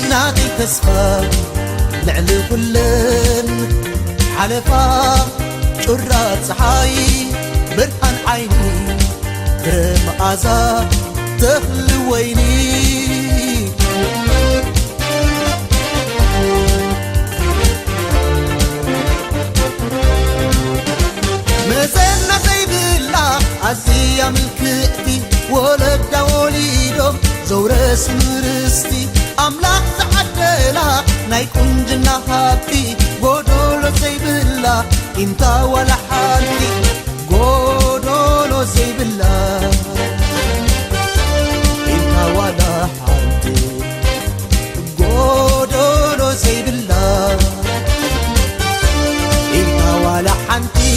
ناتي تسفى لعلي كلن حلفا شرات صحاي برهان عيني كرم عزا تخل ويني مزلنا زي بالله عزية ملكتي ولد وليدو زورس مرستي أملاك تعدلا نايكون جنا هابتي قدولو زي بالله انت ولا حالتي قدولو زي بالله انت ولا حالتي قدولو زي بالله انت ولا حالتي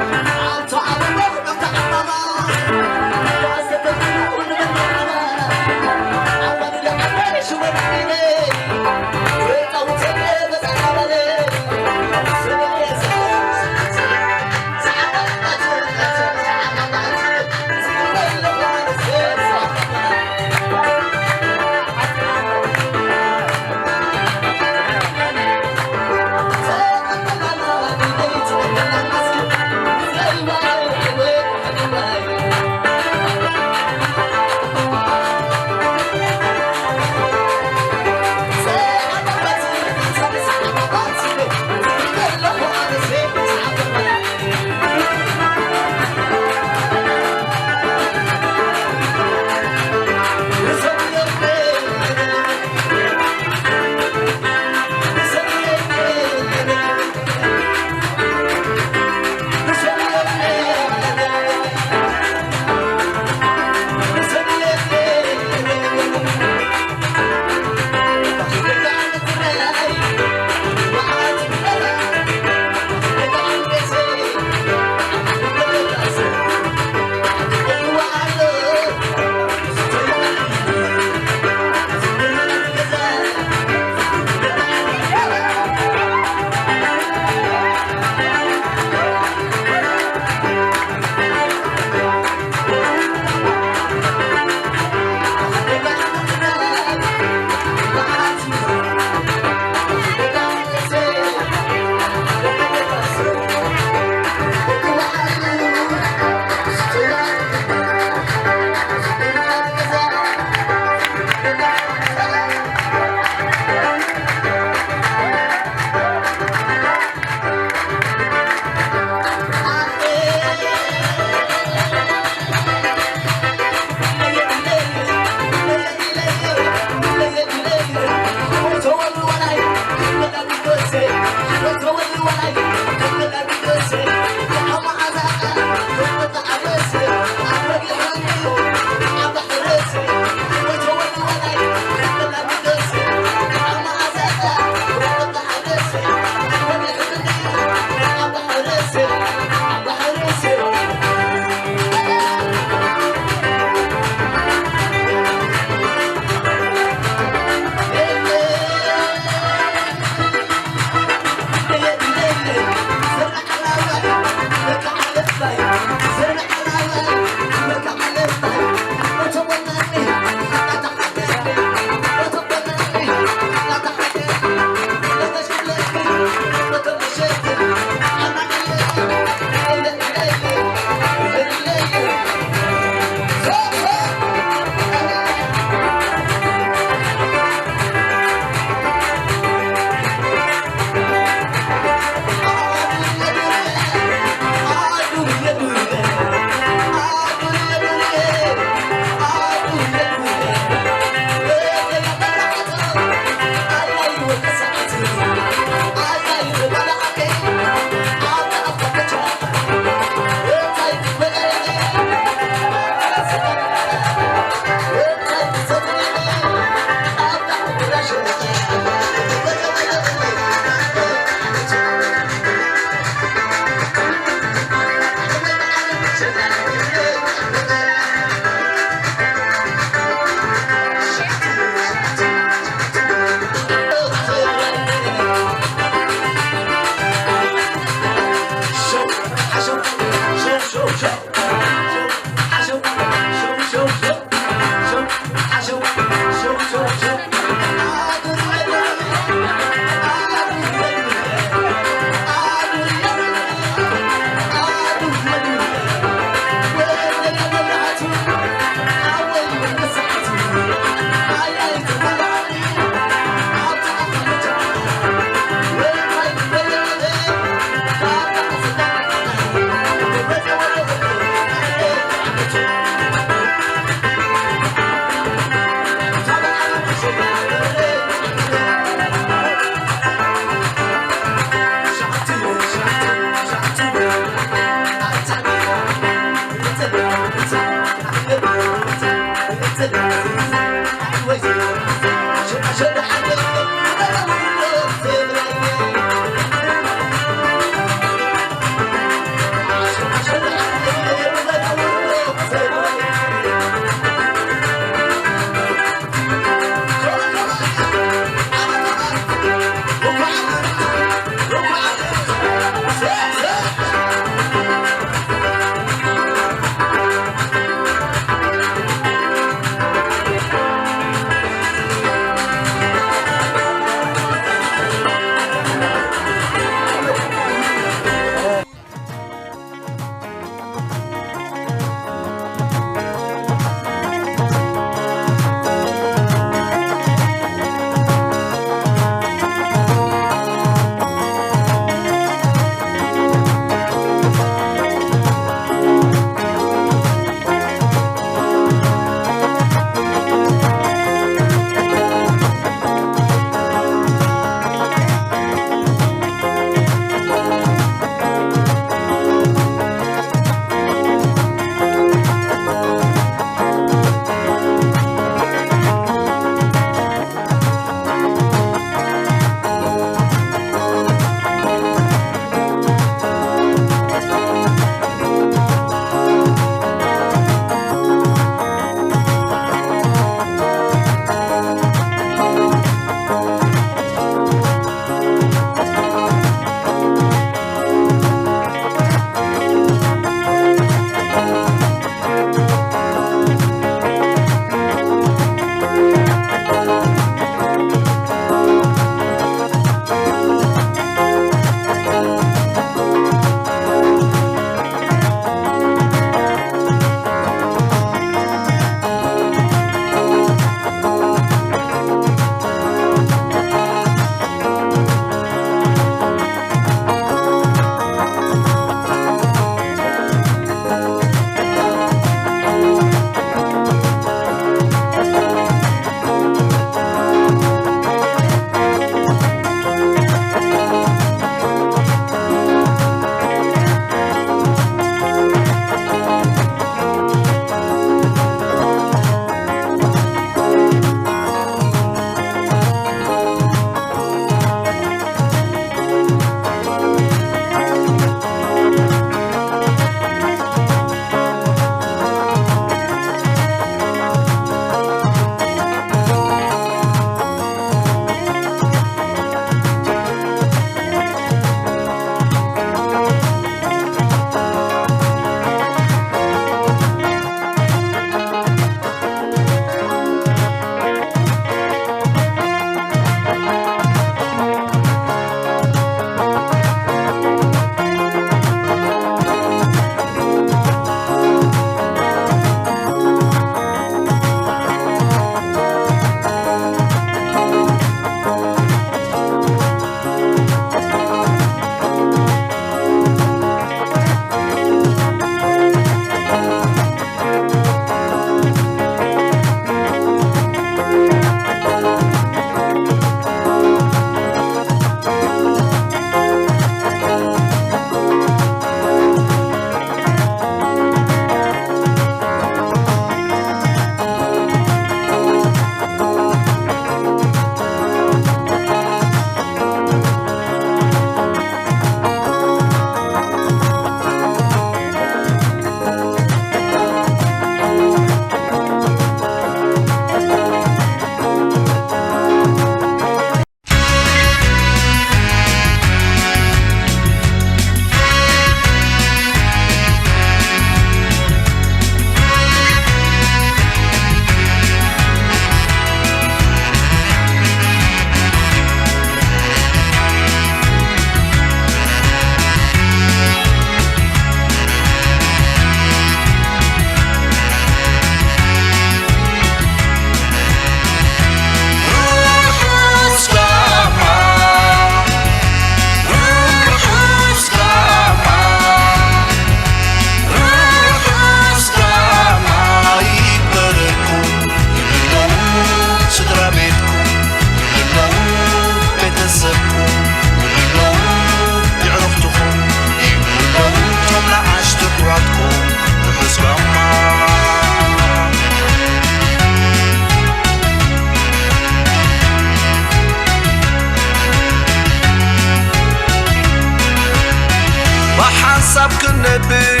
بحساب كنبر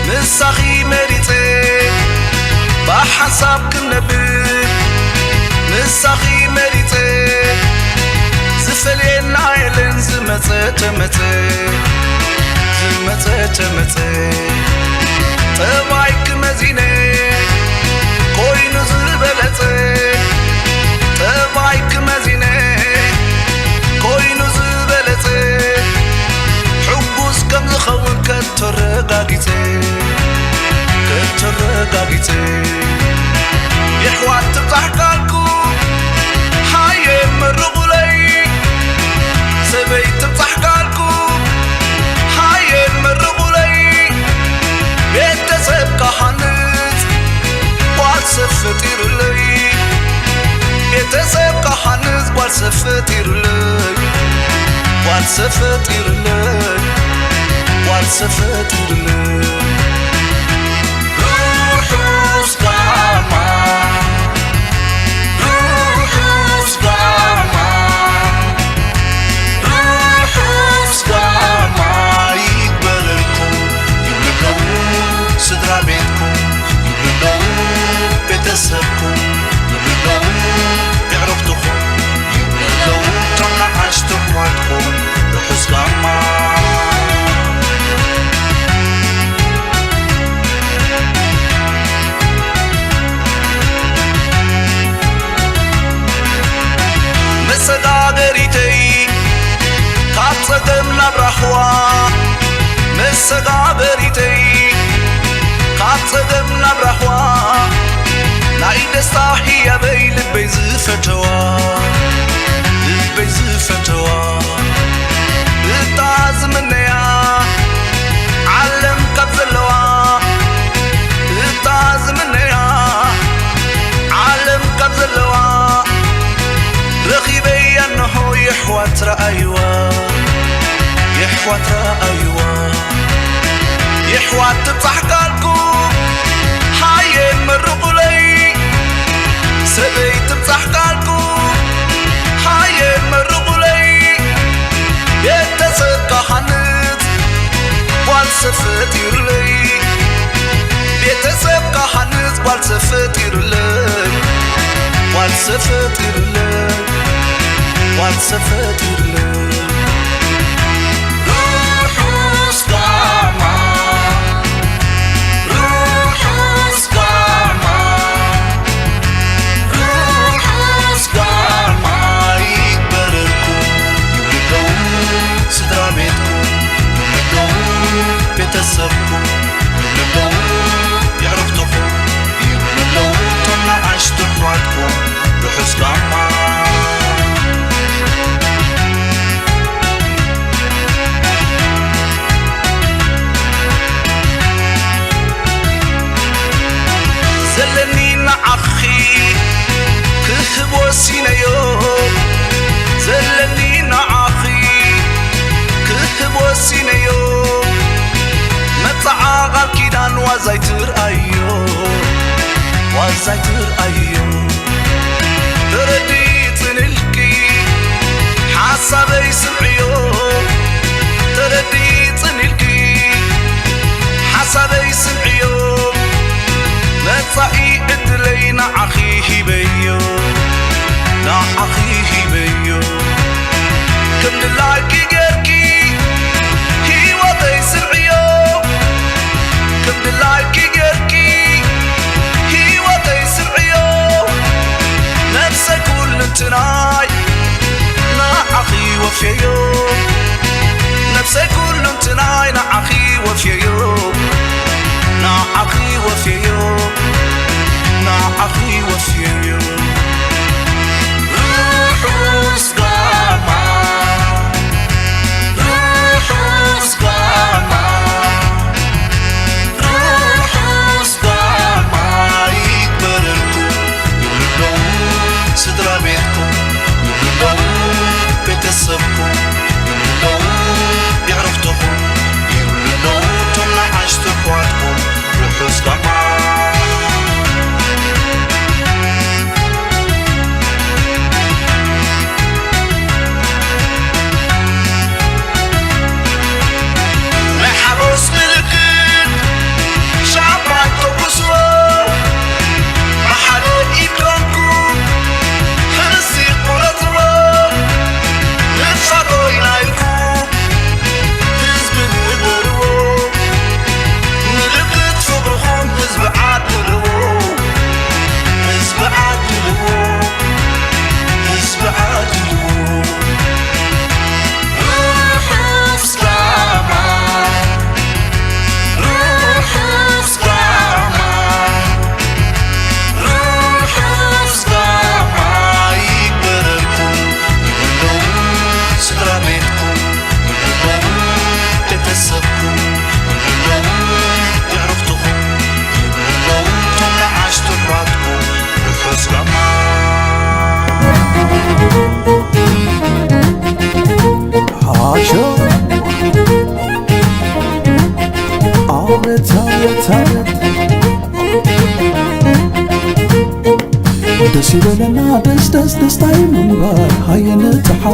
مساخي مريتي بحساب كنبر مساخي مريتي زفلين عيلن زمتي تمتي تبعيك مزيني كوينو زبلتي تبعيك مزيني كوينو زبلتي حبوس كم زخون كترقاقيتي يحوات تبتحكالكو حاية مرغولي سبيت تبتحكالكو حاية مرغولي بيتسبك حنت والسفتير لي بيتسبك حنت والسفتير لي والسفتير لي والسفتير لي روحوس قاما روحوس قاما روحوس قاما يقبلكم يبلغوا صدرا بيتكم يبلغوا بيتسبكم يبلغوا بعرفتكم يبلغوا طلع عشتم وعدكم روحوس قاما مسغابريتي كاتسدم نبرحوا مسغابريتي كاتسدم نبرحوا نايدستا هي بي لبي زفتوا التازمنيا علم كبزلوا التازمنيا علم كبزلوا رخيبي أنه يحوات رأيوا يحوات تبتحكالكو حاية مرغولي سبيت تبتحكالكو حاية مرغولي بيتسبك حنت والسفتير لي بيتسبك حنت والسفتير لي والسفتير لي والسفتير لي روحوس قاما روحوس قاما روحوس قاما يكبركم يبلغوا صدرا بيتكم يبلغوا بيتسبكم يبلغوا يعرفتكم يبلغوا طلع عشتم وعدكم روحوس قاما زلني أخي كهب وسينيو زلني أخي كهب وسينيو متعاقل كيدان وزيتر أيو ترديت نلقي حسبي سمعيو ترديت نلقي حسبي سمعيو متعي ادلي نعخيه بيو كم دلاكي غيركي هي وضي سمعيو كم دلاكي غيركي هي وضي سمعيو نفسك كل انتناي نعخي وفيو نفسك كل انتناي نعخي وفيو نعخي وفيو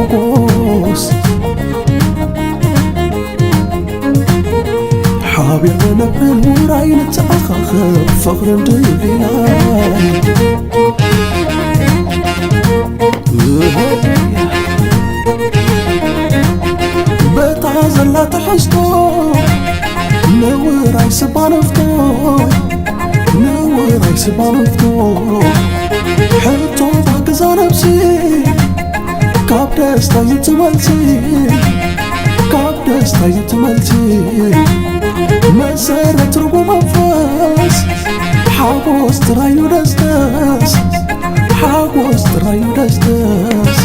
حاجوس حابير نبرن وراي نتأخخ فخر ديلاي بتعزل لا تحسطو نوراي سبانفتو نوراي سبانفتو حطو باقزا نفسي كاب دستا يتملتي كاب دستا يتملتي مسارة ربو منفاس حاقوس ترايو دستاس حاقوس ترايو دستاس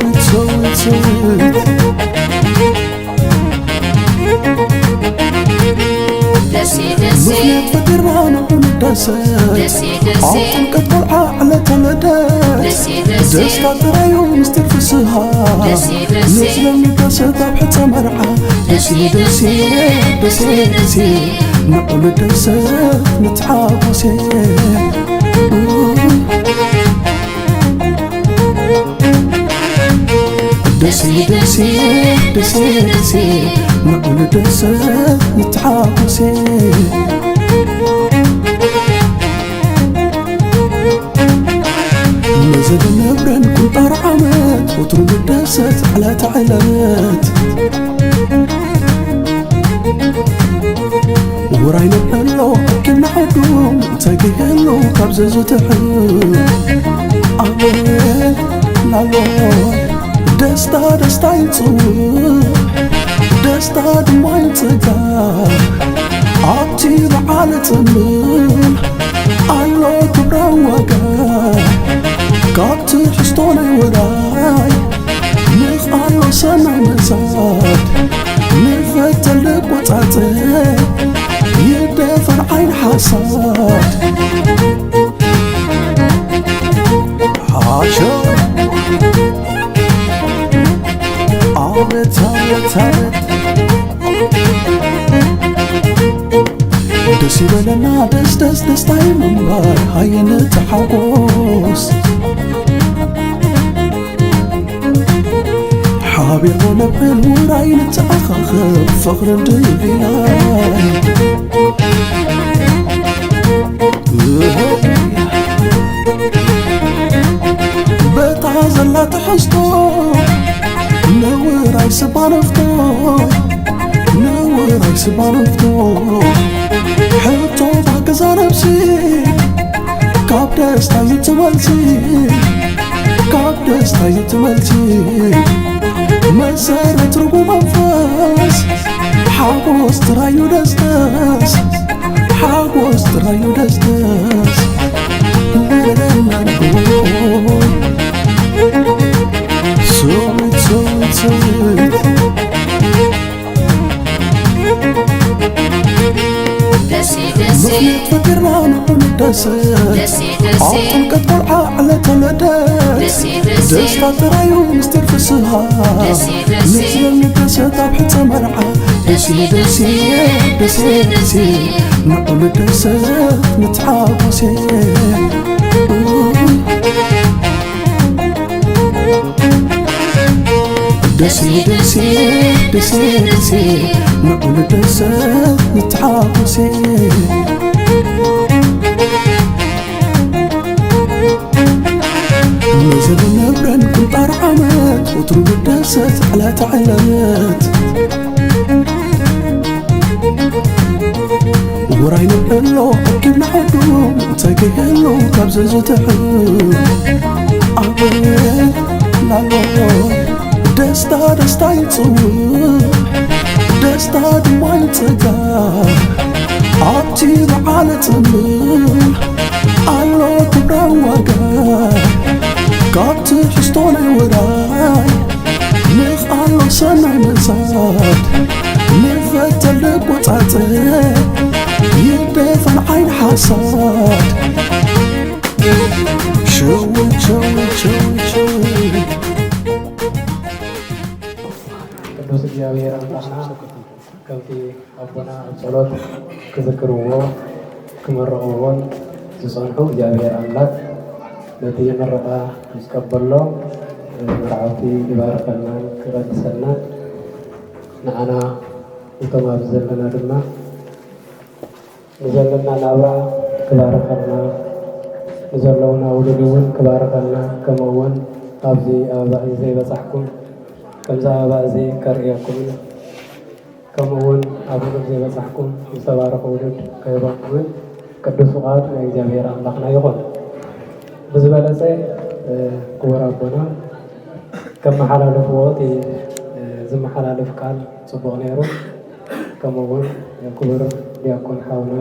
سويت مخلط فكرنا نحن الدسات عطن كتبر على تلدات دستا ترايو مسترفسها نزلم الدسات بحتى مرعى دسي نقل الدسات نتعاوسي دسي نقل الدسات نتعاوسي نزل نبرن كل طار عمات وترد الدسات على تعلمات وراي نبهلو كنا حدوم تاقيهلو كابزة تحب لالو دستا يتصور دستا دموع يتقار عبتي بعالة تنبل عالو كبرا وقار قابت حستوني وراي نخ عالو سمع مساد نفتلك وتعطي يدفر عين حساد حاشا عابت دسي بلنا دس تاي منبار هاي نتحوس حابير ونبهل وراي نتأخخ فخر ديلاي بتعزل لا تحسطو نوراي سبانفتو حطو باقزا نفسي كاب دستا يتملتي مسارة ربو منفاس حاقوس ترايو دستاس سويت مخلط فكرنا نحن الدسات عطن كتبر على تلدات دستا ترايو مسترفسها نزلم الدسات بحتى مرعى دسي نقل الدسات نتعاوسي دسي نقل الدسات نتعاوسي نزل نبرن كل طار عمات وترد الدسات على تعلمات وراي نبهلو أكيد نحدوم تاقيهلو كابزة تحب لالو دستا يتصور دستا دموع يتقار عبتي بعالة تنبل عالو كبرا وقار قابت حستوني وراي نخ عالو سمع مساد نفتلك وتعطي يدفن عين حساد ቅዱስ እግዚአብሔር አምላክና ከምቲ ኣቦና ኣብ ጸሎት ክዝክርዎ ክምርቕዎን ዝፀንሑ እግዚአብሔር ኣምላክ ነቲ ምረቓ ዝቀበሎ መርዓውቲ ይባርከናን ክቐድሰናን ንዓና እቶም ኣብ ዘለና ድማ ንዘለና ናብራ ክባርከና ንዘለውና ውሉድ እውን ክባርከና ከምኡውን ኣብዚ ኣበባ እዚ ዘይበፃሕኩም ከምዚ ኣበባ እዚ ከርእየኩም ከምኡውን ኣብ ውሉድ ዘይበፃሕኩም ዝተባረኸ ውሉድ ክህበኩምን ቅዱስ ፍቓድ ናይ እግዚአብሔር ኣምላኽና ይኹን። ብዝበለፀ ክቡር ኣቦና ከመሓላለፍዎ እቲ ዝመሓላለፍ ቃል ፅቡቕ ነይሩ። ከምኡውን ክቡር ዲያቆን ሓውና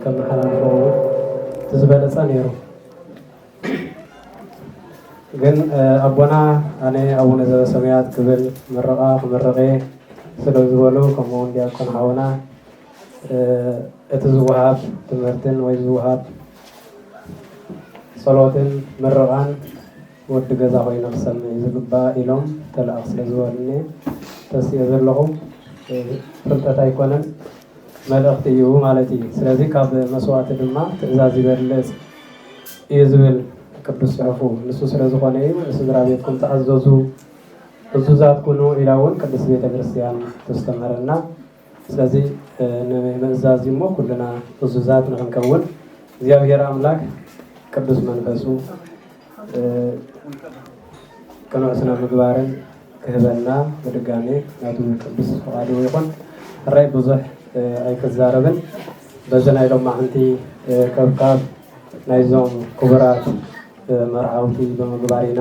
ከመሓላልፍዎ እቲ ዝበለፀ ነይሩ። ግን ኣቦና ኣነ ኣቡነ ዘበሰማያት ክብል ምረቓ ክምርቐ ስለ ዝበሉ ከምኡውን ዲያቆን ሓውና እቲ ዝወሃብ ትምህርትን ወይ ዝወሃብ ጸሎትን ምርቓን ወዲ ገዛ ኮይኑ ክሰምዕ ዝግባእ ኢሎም ተለኣኽ ስለ ዝበሉኒ ተስእዮ ዘለኹ ፍልጠት ኣይኮነን መልእኽቲ እዩ ማለት እዩ። ስለዚ ካብ መስዋእቲ ድማ ትእዛዝ ይበልፅ እዩ ዝብል ቅዱስ ፅሑፉ ንሱ ስለ ዝኾነ እዩ ንስድራ ቤትኩም ተኣዘዙ እዙዛት ኩኑ ኢላ እውን ቅዱስ ቤተ ክርስቲያን ተስተምረና። ስለዚ ንምእዛዝ እሞ ኩልና እዙዛት ንክንከውን እግዚአብሔር ኣምላክ ቅዱስ መንፈሱ ቅኑዕ ምግባርን ክህበና ብድጋሜ ናቱ ቅዱስ ፍቓዱ ይኹን። ሕራይ ብዙሕ ኣይክዛረብን በዚ ናይ ሎማዓንቲ ከብካብ ናይዞም ክቡራት መርዓውቲ ብምግባር ኢና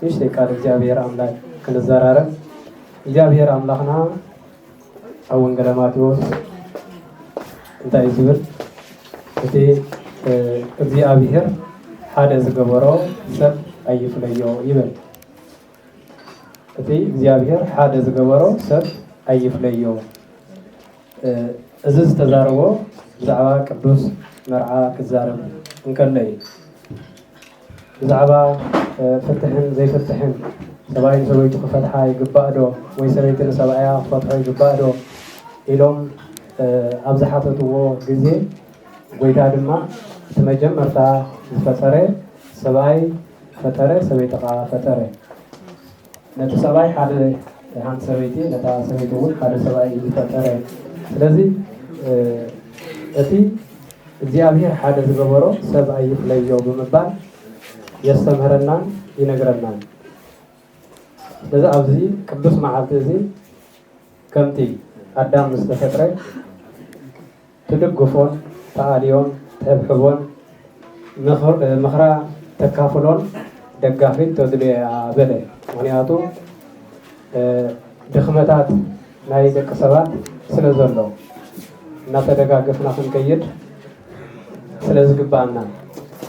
ንእሽተይ ቃል እግዚአብሔር ኣምላክ ክንዘራረብ። እግዚአብሔር ኣምላኽና ኣብ ወንጌለ ማቴዎስ እንታይ እዩ ዝብል? እቲ እግዚአብሔር ሓደ ዝገበሮ ሰብ ኣይፍለዮ ይብል። እቲ እግዚአብሔር ሓደ ዝገበሮ ሰብ ኣይፍለዮ። እዚ ዝተዛረቦ ብዛዕባ ቅዱስ መርዓ ክዛረብ እንከሎ እዩ። ብዛዕባ ፍትሕን ዘይፍትሕን ሰብኣይ ንሰበይቱ ክፈትሓ ይግባእ ዶ ወይ ሰበይቲ ንሰብኣያ ክፈትሖ ይግባእ ዶ ኢሎም ኣብ ዝሓተትዎ ግዜ ጎይታ ድማ እቲ መጀመርታ ዝፈጠረ ሰብኣይ ፈጠረ፣ ሰበይቲ ከዓ ፈጠረ። ነቲ ሰብኣይ ሓደ ሓንቲ ሰበይቲ ነታ ሰበይቲ እውን ሓደ ሰብኣይ እዩ ዝፈጠረ። ስለዚ እቲ እግዚአብሔር ሓደ ዝገበሮ ሰብ ኣይፍለዮ ብምባል የስተምህረናን ይነግረናን። ስለዚ ኣብዚ ቅዱስ መዓልቲ እዚ ከምቲ ኣዳም ምስ ተፈጥረ ትድግፎን ተኣልዮን ተሕብሕቦን ምኽራ ተካፍሎን ደጋፊት ተድልያ በለ። ምክንያቱ ድኽመታት ናይ ደቂ ሰባት ስለ ዘሎ እናተደጋገፍና ክንከይድ ስለ ዝግባአና።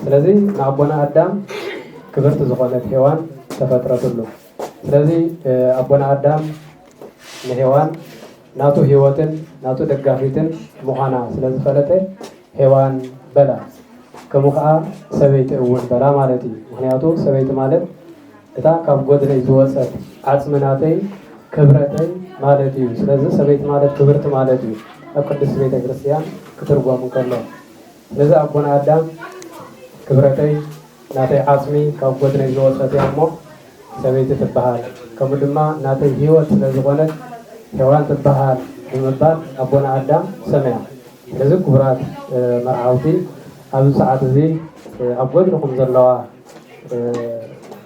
ስለዚ ንኣቦና ኣዳም ክብርቲ ዝኾነት ሔዋን ተፈጥረትሉ። ስለዚ ኣቦና ኣዳም ንሔዋን ናቱ ህይወትን ናቱ ደጋፊትን ምዃና ስለ ዝፈለጠ ሔዋን በላ። ከምኡ ከዓ ሰበይቲ እውን በላ ማለት እዩ። ምክንያቱ ሰበይቲ ማለት እታ ካብ ጎድነይ ዝወፀት ዓፅምናተይ ክብረተይ ማለት እዩ። ስለዚ ሰበይቲ ማለት ክብርቲ ማለት እዩ ኣብ ቅዱስ ቤተ ክርስቲያን ክትርጓሙ ከሎ። ስለዚ ኣቦና ኣዳም ክብረተይ ናተይ ዓፅሚ ካብ ጎድነይ ዝወፀት እያ እሞ ሰበይቲ ትበሃል። ከምኡ ድማ ናተይ ህይወት ስለ ዝኾነት ሔዋን ትበሃል ብምባል ኣቦና ኣዳም ሰመያ። ስለዚ ክቡራት መርዓውቲ ኣብዚ ሰዓት እዚ ኣብ ጎድንኩም ዘለዋ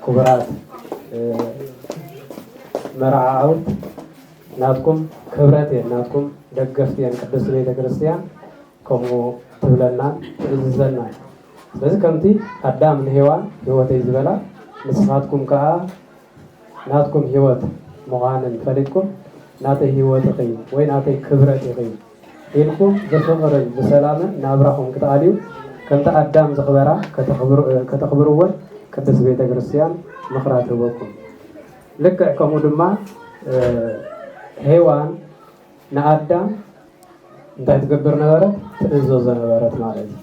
ክቡራት መርዓውት ናትኩም ክብረት እየን፣ ናትኩም ደገፍቲ እየን ቅድስቲ ቤተ ክርስቲያን ከምኡ ትብለናን ትእዝዘናን። ስለዚ ከምቲ ኣዳም ንሔዋን ህይወተይ ዝበላ ንስኻትኩም ከዓ ናትኩም ህይወት ምዃንን ፈሊጥኩም ናተይ ህይወት ኢኺ ወይ ናተይ ክብረት ኢኺ ኢልኩም ብፍቕርን ብሰላምን ናብራኹም ክትኣልዩ ከምቲ ኣዳም ዝኽበራ ከተኽብርዎን ቅድስቲ ቤተ ክርስቲያን ምኽራ ትህበኩም። ልክዕ ከምኡ ድማ ሔዋን ንኣዳም እንታይ ትገብር ነበረት? ትእዘዞ ነበረት ማለት እዩ።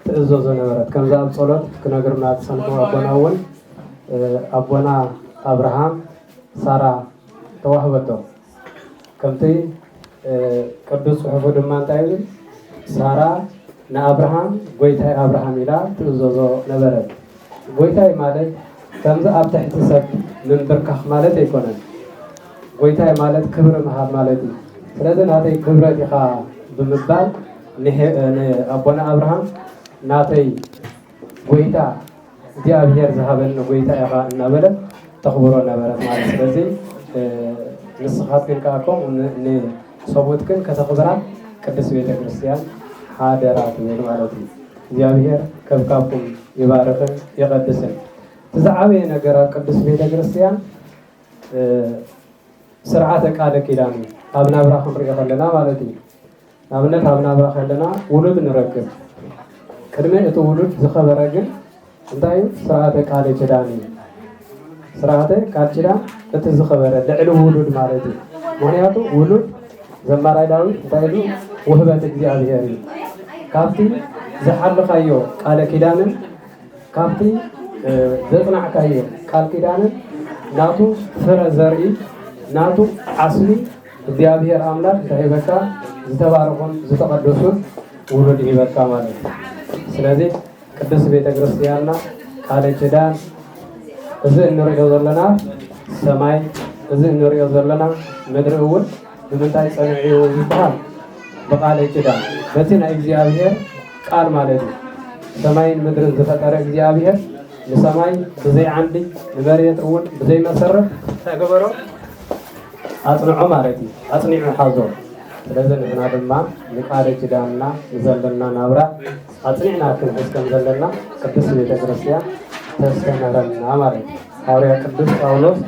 ትእዘዞ ነበረት ከምዛ ኣብ ጸሎት ክነግርና ትሰንሑ ኣቦና እውን ኣቦና ኣብርሃም ሳራ ተዋህበቶ ከምቲ ቅዱስ ጽሑፉ ድማ እንታይ እዩ? ሳራ ንኣብርሃም ጎይታይ ኣብርሃም ኢላ ትእዘዞ ነበረት። ጎይታይ ማለት ከምዚ ኣብ ትሕቲ ሰብ ምንብርካኽ ማለት ኣይኮነን። ጎይታይ ማለት ክብሪ ምሃብ ማለት እዩ። ስለዚ ናተይ ክብረት ኢኻ ብምባል ንኣቦና ኣብርሃም ናተይ ጎይታ እግዚኣብሔር ዝሃበኒ ጎይታ ኢኻ እናበለት ተኽብሮ ነበረት ማለት። ስለዚ ንስኻትክን ከዓ ከምኡ ንሰቡትክን ከተኽብራ ቅድስት ቤተክርስትያን ሓደራ ትብል ማለት እዩ። እግዚኣብሔር ከብካብኩም ይባርኽን ይቐድስን። ትዝዓበየ ነገር ኣብ ቅድስት ቤተክርስትያን ስርዓተ ቃለ ኪዳን ኣብ ናብራ ክንሪኦ ከለና ማለት እዩ። ንኣብነት ኣብ ናብራ ከለና ውሉድ ንረክብ። ቅድሚ እቲ ውሉድ ዝኸበረ ግን እንታይ እዩ? ስርዓተ ቃለ ኪዳን እዩ። ስርዓተ ቃል ኪዳን እቲ ዝኸበረ ልዕሊ ውሉድ ማለት እዩ። ምክንያቱ ውሉድ ዘማራይ ዳዊት እንታይ ኢሉ? ውህበት እግዚኣብሔር እዩ። ካብቲ ዝሓልኻዮ ቃለ ኪዳንን ካብቲ ዘፅናዕካዮ ቃል ኪዳንን ናቱ ፍረ ዘርኢ ናቱ ዓስሊ እግዚኣብሔር ኣምላክ እንታይ ይበካ? ዝተባረኹን ዝተቐደሱን ውሉድ ይበካ ማለት እዩ። ስለዚ ቅድስት ቤተክርስትያንና ቃለ ኪዳን እዚ እንሪኦ ዘለና ሰማይ እዚ እንሪኦ ዘለና ምድሪ እውን ብምንታይ ፀኒዑ ይበሃል? ብቃለ ኪዳን በቲ ናይ እግዚኣብሔር ቃል ማለት እዩ። ሰማይን ምድርን ዝፈጠረ እግዚኣብሔር ንሰማይ ብዘይ ዓንዲ ንመሬት እውን ብዘይ መሰረት ተገበሮ ኣፅንዖ ማለት እዩ። ኣፅኒዑ ሓዞ። ስለዚ ንሕና ድማ ንቃለ ኪዳንና ንዘለና ናብራ ኣፅኒዕና ክንሕዝ ከም ዘለና ቅድስት ቤተክርስትያን ተስተምረና ማለት እዩ። ሐዋርያ ቅዱስ ጳውሎስ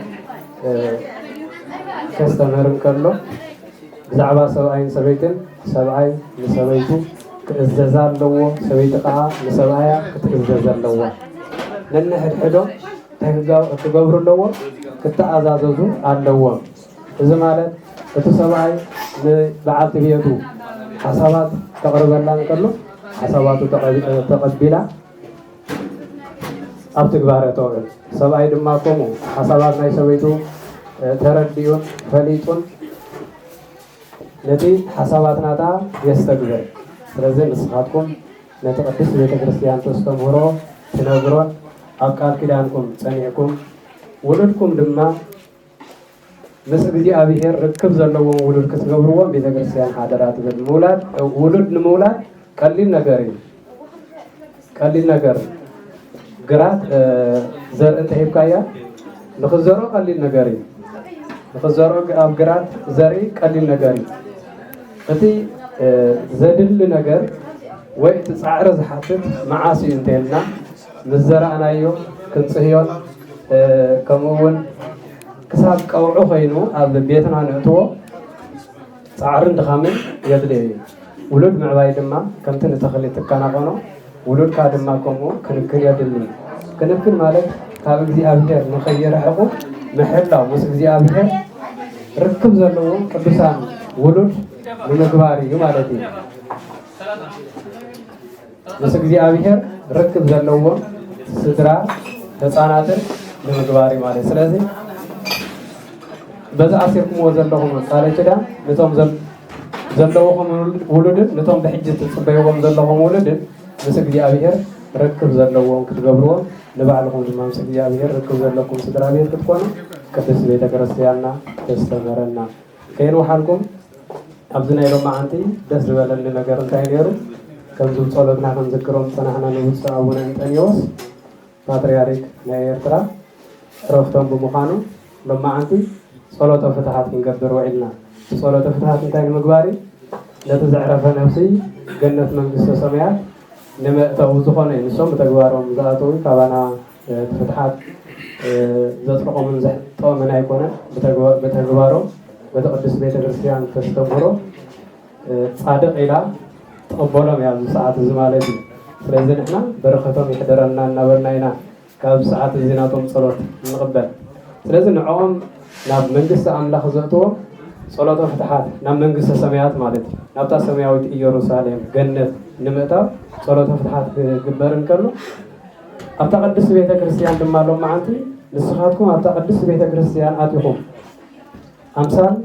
ከስተምር ከሎ ብዛዕባ ሰብኣይን ሰበይትን ሰብኣይ ንሰበይቱ ክእዘዛ ኣለዎ፣ ሰበይቲ ከዓ ንሰብኣያ ክትእዘዝ ኣለዎ። ነንሕድሕዶም ክገብሩ ኣለዎ፣ ክተኣዛዘዙ ኣለዎም። እዚ ማለት እቲ ሰብኣይ ንበዓልቲ ቤቱ ሓሳባት ተቕርበላ እንከሎ ሓሳባቱ ተቐቢላ ኣብ ትግባረ ተውዕል። ሰብኣይ ድማ ከምኡ ሓሳባት ናይ ሰበይቱ ተረዲኡን ፈሊጡን ነቲ ሓሳባት ናታ የስተግበር። ስለዚ ንስኻትኩም ነቲ ቅድስት ቤተክርስትያን ተስተምህሮ ትነግሮን ኣብ ቃል ኪዳንኩም ፀኒዕኩም ውሉድኩም ድማ ምስ እግዚኣብሔር ርክብ ዘለዎም ውሉድ ክትገብርዎም ቤተክርስትያን ሓደራ ትብል። ምውላድ ውሉድ ንምውላድ ቀሊል ነገር እዩ። ቀሊል ነገር ግራት ዘርኢ እንተሂብካያ ንክዘርኦ ቀሊል ነገር እዩ። ንክዘርኦ ኣብ ግራት ዘርኢ ቀሊል ነገር እዩ። እቲ ዘድሊ ነገር ወይ እቲ ፃዕሪ ዝሓትት መዓስ እዩ እንተልና ምስ ዘረኣናዮ ክንፅህዮን ከምኡውን ክሳብ ቀውዑ ኮይኑ ኣብ ቤትና ንእትዎ ፃዕርን ድኻምን የድልዮ እዩ። ውሉድ ምዕባይ ድማ ከምቲ ንተኽሊ ትከናኸኖ ውሉድካ ድማ ከምኡ ክንክን የድሊ። ክንክን ማለት ካብ እግዚኣብሔር ንኸይርሕቁ ምሕላው ምስ እግዚኣብሔር ርክብ ዘለዎም ቅዱሳን ውሉድ ንምግባር እዩ ማለት እዩ። ምስ እግዚኣብሔር ርክብ ዘለዎም ስድራ ህፃናትን ንምግባር እዩ ማለት። ስለዚ በዛ ኣሲርኩምዎ ዘለኹም ቃለ ኪዳን ነቶም ዘለውኹም ውሉድን ነቶም ብሕጂ ትፅበይዎም ዘለኹም ውሉድን ምስ እግዚኣብሔር ርክብ ዘለዎም ክትገብርዎም ንባዕልኩም ድማ ምስ እግዚኣብሔር ርክብ ዘለኩም ስድራ ቤት ክትኮኑ ቅድስት ቤተክርስትያንና ተስተምረና። ከይንውሓልኩም ኣብዚ ናይ ሎማ ዓንቲ ደስ ዝበለኒ ነገር እንታይ ነይሩ? ከምዚ ፀሎትና ክንዝክሮም ፀናሕና ንውፅእ ኣቡነ እንጠኒዎስ ፓትርያርክ ናይ ኤርትራ ዕረፍቶም ብምዃኑ ሎማ ዓንቲ ጸሎተ ፍትሓት ክንገብር ውዒልና። ጸሎተ ፍትሓት እንታይ ንምግባር ነቲ ዘዕረፈ ነፍሲ ገነት መንግስተ ሰማያት ንምእተው ዝኾነ እዩ። ንሶም ብተግባሮም ዝኣተው ካባና ፍትሓት ዘፅርቆምን ዘሕጠምን ኣይኮነን። ብተግባሮም በቲ ቅድስት ቤተክርስትያን ተስተምህሮ ፃድቕ ኢላ ተቐበሎም እያ ሰዓት እዚ ማለት እዩ። ስለዚ ንሕና በረኸቶም ይሕደረና እናበልና ኢና ካብ ሰዓት እዚ ናቶም ጸሎት ንቕበል። ስለዚ ንዕኦም ናብ መንግስቲ ኣምላኽ ዘእትዎም ጸሎተ ፍትሓት ናብ መንግስተ ሰማያት ማለት እዩ። ናብታ ሰማያዊት ኢየሩሳሌም ገነት ንምእታው ጸሎተ ፍትሓት ክግበር እንከሎ ኣብታ ቅድስት ቤተክርስትያን ድማ ሎማዓንቲ ንስኻትኩም ኣብታ ቅድስት ቤተክርስትያን ኣቲኹም ኣምሳል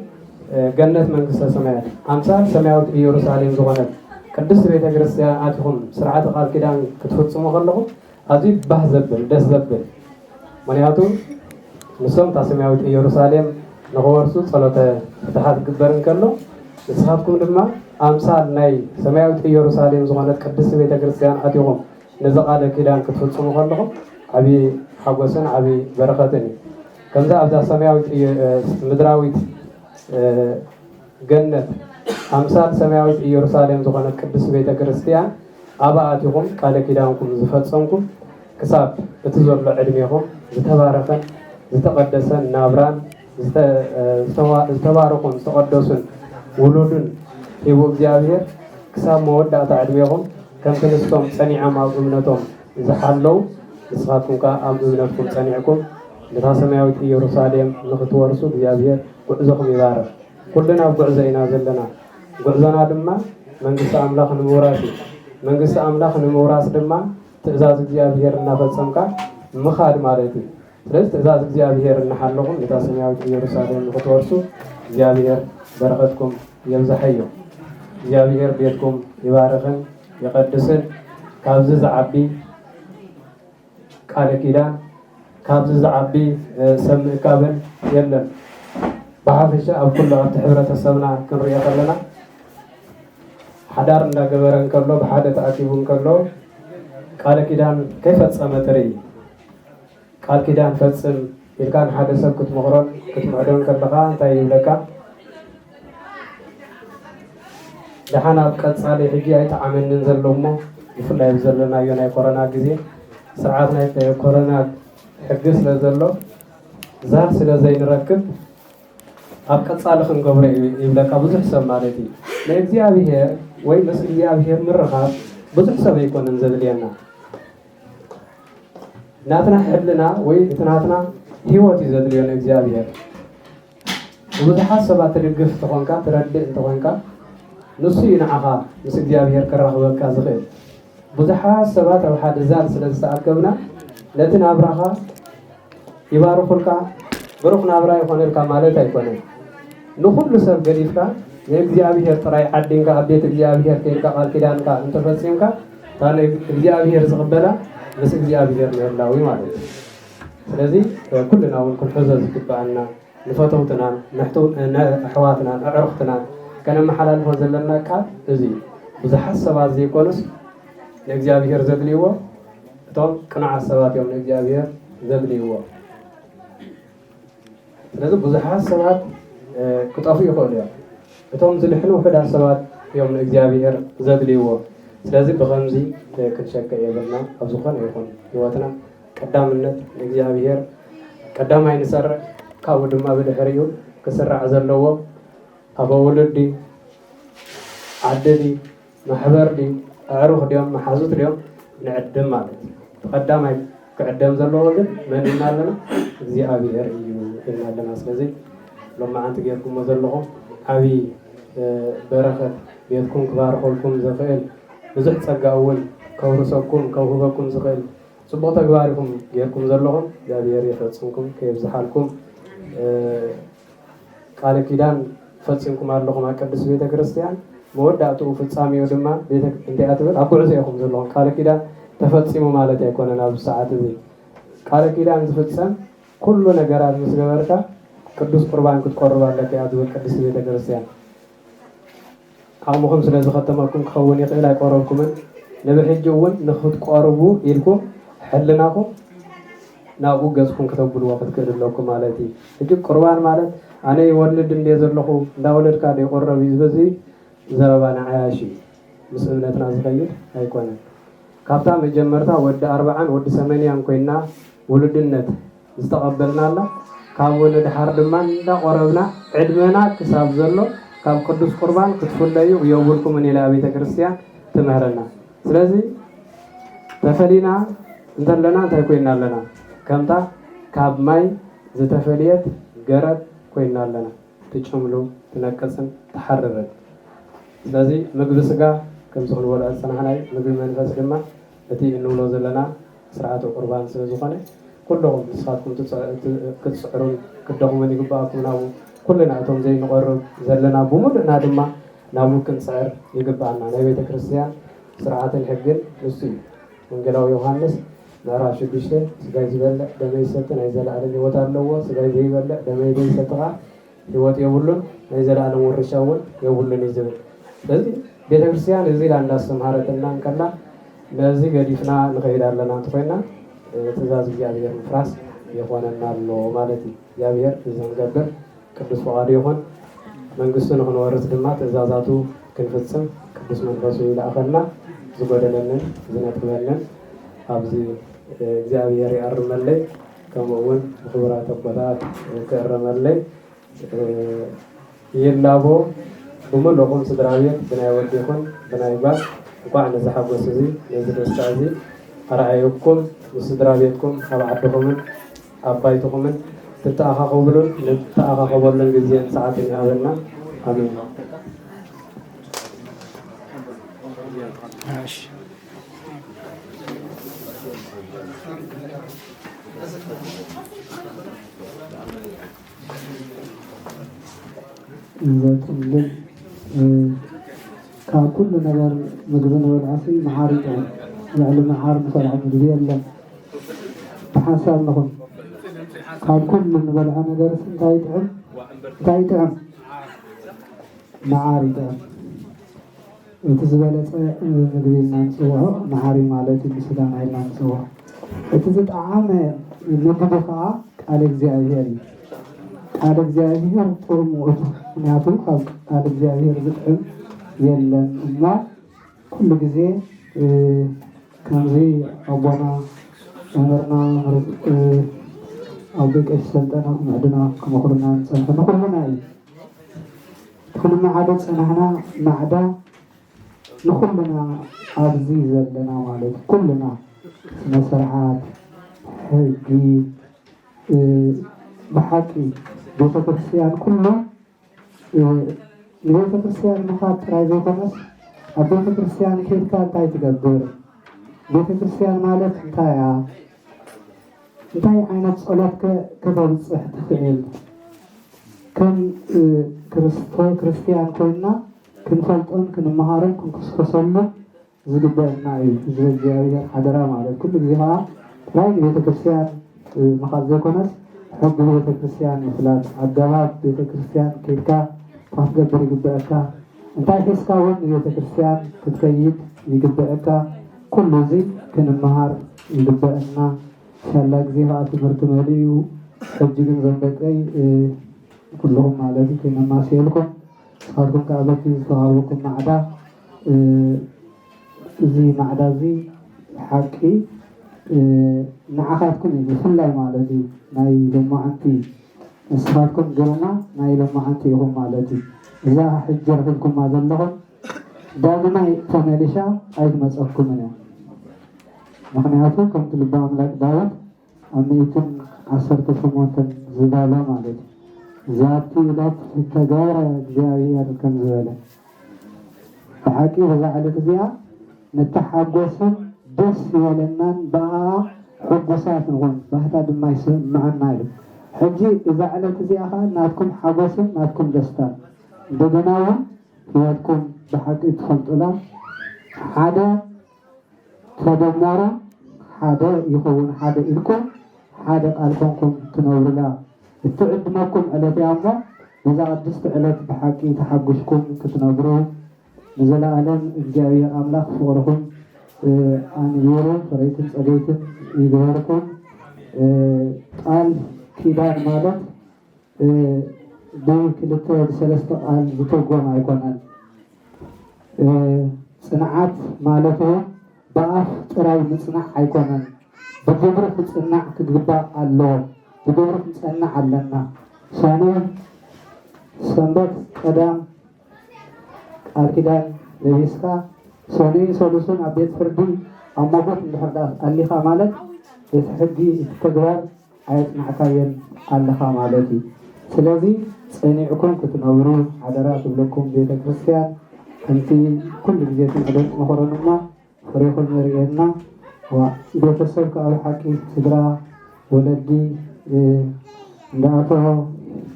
ገነት መንግስተ ሰማያት ኣምሳል ሰማያዊት ኢየሩሳሌም ዝኾነት ቅድስት ቤተ ክርስቲያን አትኹም ስርዓተ ቃል ኪዳን ክትፈጽሙ ከለኹም ኣዝዩ ባህ ዘብል ደስ ዘብል ምክንያቱ ንሶም እታ ሰማያዊት ኢየሩሳሌም ንኽወርሱ ጸሎተ ፍትሓት ክግበር እንከሎ ንስኻትኩም ድማ ኣምሳል ናይ ሰማያዊት ኢየሩሳሌም ዝኾነት ቅድስት ቤተ ክርስቲያን ኣትኹም ነዚ ቃል ኪዳን ክትፍጽሙ ከለኹም ዓብዪ ሓጎስን ዓብዪ በረኸትን እዩ ከምዛ ኣብዛ ሰማያዊት ምድራዊት ገነት ኣምሳል ሰማያዊት ኢየሩሳሌም ዝኾነት ቅድስት ቤተ ክርስቲያን ኣብኣ ኣትኹም ቃል ኪዳንኩም ዝፈጸምኩም ክሳብ እቲ ዘሎ ዕድሜኹም ዝተባረኸን ዝተቐደሰን ናብራን ዝተባረኹን ዝተቐደሱን ውሉድን ሂቡ እግዚኣብሔር ክሳብ መወዳእታ ዕድሜኹም ከምቲ ንስቶም ጸኒዖም ኣብ እምነቶም ዝሓለዉ ንስኻትኩም ከዓ ኣብ እምነትኩም ጸኒዕኩም ነታ ሰማያዊት ኢየሩሳሌም ንኽትወርሱ እግዚኣብሔር ጉዕዞኹም ይባርኽ ኩልና ኣብ ጉዕዞ ኢና ዘለና ጉዕዞና ድማ መንግስቲ ኣምላኽ ንምውራስ እዩ መንግስቲ ኣምላኽ ንምውራስ ድማ ትእዛዝ እግዚኣብሔር እናፈጸምካ ምኻድ ማለት እዩ ስለዚ ትእዛዝ እግዚኣብሔር እናሓለኹም ነታ ሰማያዊት ኢየሩሳሌም ንኽትወርሱ እግዚኣብሔር በረኸትኩም የብዛሐዮ እግዚኣብሔር ቤትኩም ይባርኽን ይቐድስን ካብዚ ዝዓቢ ቃል ኪዳን ካብዚ ዝዓቢ ሰብ ምእካብን የለን ብሓፈሻ ኣብ ኩሉ ኣብቲ ሕብረተሰብና ክንሪኦ ከለና ሓዳር እንዳገበረ እንከሎ ብሓደ ተኣኪቡ እንከሎ ቃል ኪዳን ከይፈጸመ ትርኢ ቃል ኪዳን ፈጽም ኢልካ ንሓደ ሰብ ክትምኽሮን ክትምዕዶን ከለኻ እንታይ ይብለካ ድሓን ኣብ ቀጻሊ ሕጂ ኣይተዓመንን ዘሎ እሞ ብፍላይ ዘለናዮ ናይ ኮረና ግዜ ስርዓት ናይ ኮረና ሕጊ ስለ ዘሎ ዛር ስለ ዘይንረክብ ኣብ ቀጻሊ ክንገብሮ ይብለካ ብዙሕ ሰብ ማለት እዩ ንእግዚኣብሔር ወይ ምስ እግዚኣብሔር ምርኻብ ብዙሕ ሰብ ኣይኮነን ዘድልየና ናትና ሕልና ወይ እቲ ናትና ሂወት እዩ ዘድልዮ ንእግዚኣብሔር ብዙሓት ሰባት ትድግፍ እንተኾንካ ትረድእ እንተኾንካ ንሱ እዩ ንዓኻ ምስ እግዚኣብሔር ክራኽበካ ዝኽእል ብዙሓት ሰባት ኣብ ሓደ ዛል ስለ ዝተኣከብና ነቲ ናብራኻ ይባርኹልካ ብሩኽ ናብራ ይኾነልካ ማለት ኣይኮነን ንኩሉ ሰብ ገዲፍካ ንእግዚኣብሔር ጥራይ ዓዲንካ ኣብ ቤት እግዚኣብሔር ከይድካ ቃል ኪዳንካ እንተፈፂምካ እታ እግዚኣብሔር ዝቕበላ ምስ እግዚኣብሔር ምህላዊ ማለት እዩ ስለዚ ኩልና እውን ክንሕዞ ዝግባአና ንፈተውትናን ኣሕዋትናን ኣዕሩኽትናን ከነመሓላልፎ ዘለና ቃል እዚ ብዙሓት ሰባት ዘይኮኑስ ንእግዚኣብሔር ዘድልይዎ እቶም ቅኑዓት ሰባት እዮም ንእግዚኣብሔር ዘድልይዎ ስለዚ ብዙሓት ሰባት ክጠፉ ይኽእሉ እዮም እቶም ዝልሕኑ ውሕዳት ሰባት እዮም ንእግዚኣብሔር ዘድልይዎ ስለዚ ብኸምዚ ክንሸክዕ የብልና ኣብ ዝኾነ ይኹን ሂወትና ቀዳምነት ንእግዚኣብሔር ቀዳማይ ንሰርዕ ካብኡ ድማ ብድሕሪኡ ክስራዕ ዘለዎ ኣቦ ውሉድ ዓዲ ማሕበር ኣዕሩኽ ድዮም መሓዙት ድዮም ንዕድም ማለት እዩ ተቐዳማይ ክዕደም ዘለዎ ግን መን ኢና ኣለና እግዚኣብሔር እዩ ኢልና ኣለና ስለዚ ሎማዓንቲ ጌርኩሞ ዘለኹም ዓብዪ በረኸት ቤትኩም ክባርኸልኩም ዝኽእል ብዙሕ ፀጋ እውን ከውርሰኩም ከውህበኩም ዝኽእል ፅቡቕ ተግባር ኢኹም ጌርኩም ዘለኹም እግዚኣብሔር የፈፅምኩም ከየብዝሓልኩም ቃል ኪዳን ፈፂምኩም ኣለኹም ኣብ ቅድስት ቤተ ክርስቲያን መወዳእትኡ ፍጻሜኡ ድማ እንታይ ትብል ኣብ ጉዕዞ ኢኹም ዘለኹም ቃል ኪዳን ተፈፂሙ ማለት ኣይኮነን ኣብ ሰዓት እዚ ቃል ኪዳን ዝፍፀም ኩሉ ነገራት ምስ ገበርካ ቅዱስ ቁርባን ክትቆርብ ኣለካ እያ ዝብል ቅድስት ቤተ ክርስቲያን ዓቕምኹም ስለ ዝኸተመኩም ክኸውን ይኽእል ኣይቆረብኩምን ንብሕጂ እውን ንክትቆርቡ ኢልኩም ሕልናኹም ናብኡ ገዝኩም ክተብልዎ ክትክእል ኣለኩም ማለት እዩ ሕጂ ቁርባን ማለት ኣነ ይወልድ እንደ ዘለኹ እንዳወለድካ ደይቆረብ እዩ ዝበዚ ዘረባ ንዓያሽ እዩ ምስ እምነትና ዝኸይድ ኣይኮነን ካብታ መጀመርታ ወዲ 40 ወዲ 80 ኮይና ውሉድነት ዝተቐበልናላ ካብኡ ንድሓር ድማ እንዳቆረብና ዕድመና ክሳብ ዘሎ ካብ ቅዱስ ቁርባን ክትፍለዩ የውልኩም ኢላ ቤተ ክርስቲያን ትምህረና ስለዚ ተፈሊና እንተለና እንታይ ኮይና ኣለና ከምታ ካብ ማይ ዝተፈልየት ገረድ ኮይና ኣለና ትጭምሉ ትነቅፅን ትሓርርን ስለዚ ምግቢ ስጋ ከም ዝኽንበልዖ ዝፀናሕናይ ምግቢ መንፈስ ድማ እቲ እንብሎ ዘለና ስርዓተ ቁርባን ስለ ዝኾነ ኩለኹም ንስኻትኩም ክትፅዕሩን ክደኹምን ይግባኣኩም ናብኡ ኩልና እቶም ዘይንቆርብ ዘለና ብሙሉእና ድማ ناموكن صار يقبعنا نبي كريستيان سرعة الحجن نسي وانجلاو يوحنس نراش بيشته سجاي زبالة دمي ستة نيزل على اللي وتر لوا سجاي زبالة دمي دي ستة يوت يقولون نيزل على ورشاون يقولون نيزل لذي بيت كريستيان نزيل عند السمارة النان كلا نزي قديفنا نخيل على نانتفينا تزاز بيابير مفراس يخوانا نالو مالتي يابير تزان قبر كبس وعاد يخون من قصة نحن ورث دمات تزازاتو كنفتسم كبس من رسول إلى آخرنا زبادلنا زينات ملنا أبزي يابير يأرم اللي كمون خبرات أبطات كأرم اللي يلابو بمن لكم سدراوية بناي وديكم بناي باس وقعنا زحاب وسزي نزل استعزي أرعيكم وسدراويتكم أبعدكم أبايتكم تتأخى قبلون نتأخى قبلون جزيان ساعتين هذا آمين إذا كان كل نظر مقبل والعصي معارض يعني معارض صالح مدبي الله بحسب لهم كان كل نظر أنا درس تايتعم معارض وتزبالة مدبي نانسوها معارض مالتي بسدان هاي نانسوها وتزد عام مقبقها قال إجزائي قال إجزائي طول موت نعطي خلق قال إجزائي رزقهم يلا ما كل جزء كان زي أبونا أمرنا أو بيك السلطنة معدنا كما قلنا سلطنة كلنا كلنا عدد سنة معدا نخلنا عزيز لنا مالك كلنا مسرعات حجي بحكي بيت كريستيان كله بيت كريستيان مخاط رايزو خمس بيت كريستيان كيف كان تاي تقدر بيت كريستيان مالك انتاي عينات صلاة كبر صحة فعل كان كريستيان كلنا كن فلطون كن مهارن كن كسكسلو زقبنا زوجي حضرة مالك كل جهة راي بيت كريستيان مخاط زي كنس حب بيت كريستيان مثلا الدواب بيت كريستيان كيكا فاتقدر يقبئك انتاي حسكا وين بيت كريستيان تتكيد يقبئك كل زي كن النهار يقبئنا شالاك زي هات مرت ماليو حجيكم زنبقي كلهم مالتي كنا ما سيلكم صاركم كعبتي صاركم معدا زي معدا زي حقي نعخاتكم بفلاي مالتي ناي لما أنتي أصحابكم قلنا ناي لما أنتي هم مالتي إذا حجرتكم ما ذلهم دائما فمالشا أيضا مسألكم منه مخنياتو كنت لبام لك داوت أميتن عصرت فموتا زبالة مالتي ذاتي لك تجارة جارية كم زبالة فحكي وزعلت زيها نتحقوسا بس ولنان بقى حقوسات نقول بحتى دم معنا له حجي إذا علت زيها ناتكم حقوسا ناتكم دستان بدناهم فياتكم بحق اتخلط له حدا تدمرا حدا يخون حدا إلكم حدا قالكم تنور لا التعد ماكم على تيامه إذا قدست على بحقي تحقشكم كتنوروا نزل ألم الجاوي أملاك فوركم أن يورو فريتم صديتم يدوركم قال كيدان مالك دو كلتو بسلسة قال بتوقع ما يكونان صناعات مالته بقى تراي مصنع أيقونن بجبر مصنع كجبا الله بجبر مصنع علنا ثانيا سندك قدام أركيدان لبيسكا ثاني سولوشن أبيت فردي أمامك الحدا اللي خاملك يتحدي تجبر عيت معكاين اللي خاملتي سلازي صنيعكم كتنورون عدرات لكم بيت كريستيان أنتي كل جزء من مخرجنا فريق المريضنا وبيتصل كأول حكي سدرا ولدي دعوته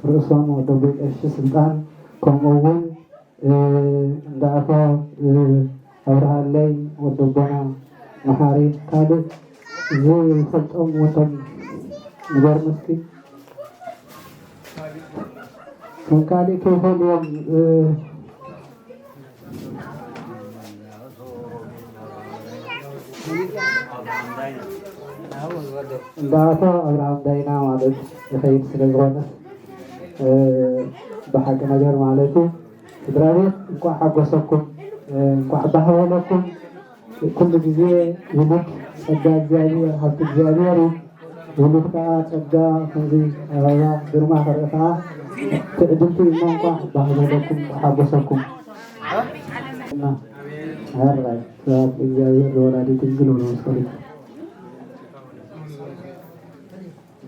رؤسهم ودبي السلطان كمون እንደ አቶ አብርሃለይ ወደቦና መሓሪ ካልእ ዝፈልጦም ወቶም ንገር ምስኪ ከም ካልእ ከይፈልዮም እንደ አቶ አብርሃም ዳይና ማለት ይኸይድ ስለዝኾነ ብሓቂ ነገር ማለት ስድራ ቤት እንኳዕ ሓጎሰኩም እንኳዕ ባህበለኩም ኩሉ ግዜ ውሉድ ጸጋ እግዚኣብሔር ሃብቲ እግዚኣብሔር ውሉድ ከዓ ጸጋ ከምዚ ኣበባ ግርማ ክርኢ ከዓ ትዕድልቲ እሞ እንኳዕ ባህበለኩም ሓጎሰኩም እና ሃራይ ሰባት እግዚኣብሔር ዝወላዲት ድንግል ብሎ መስከሉ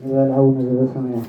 ዝበልዐውን ዝበሰመ እዮም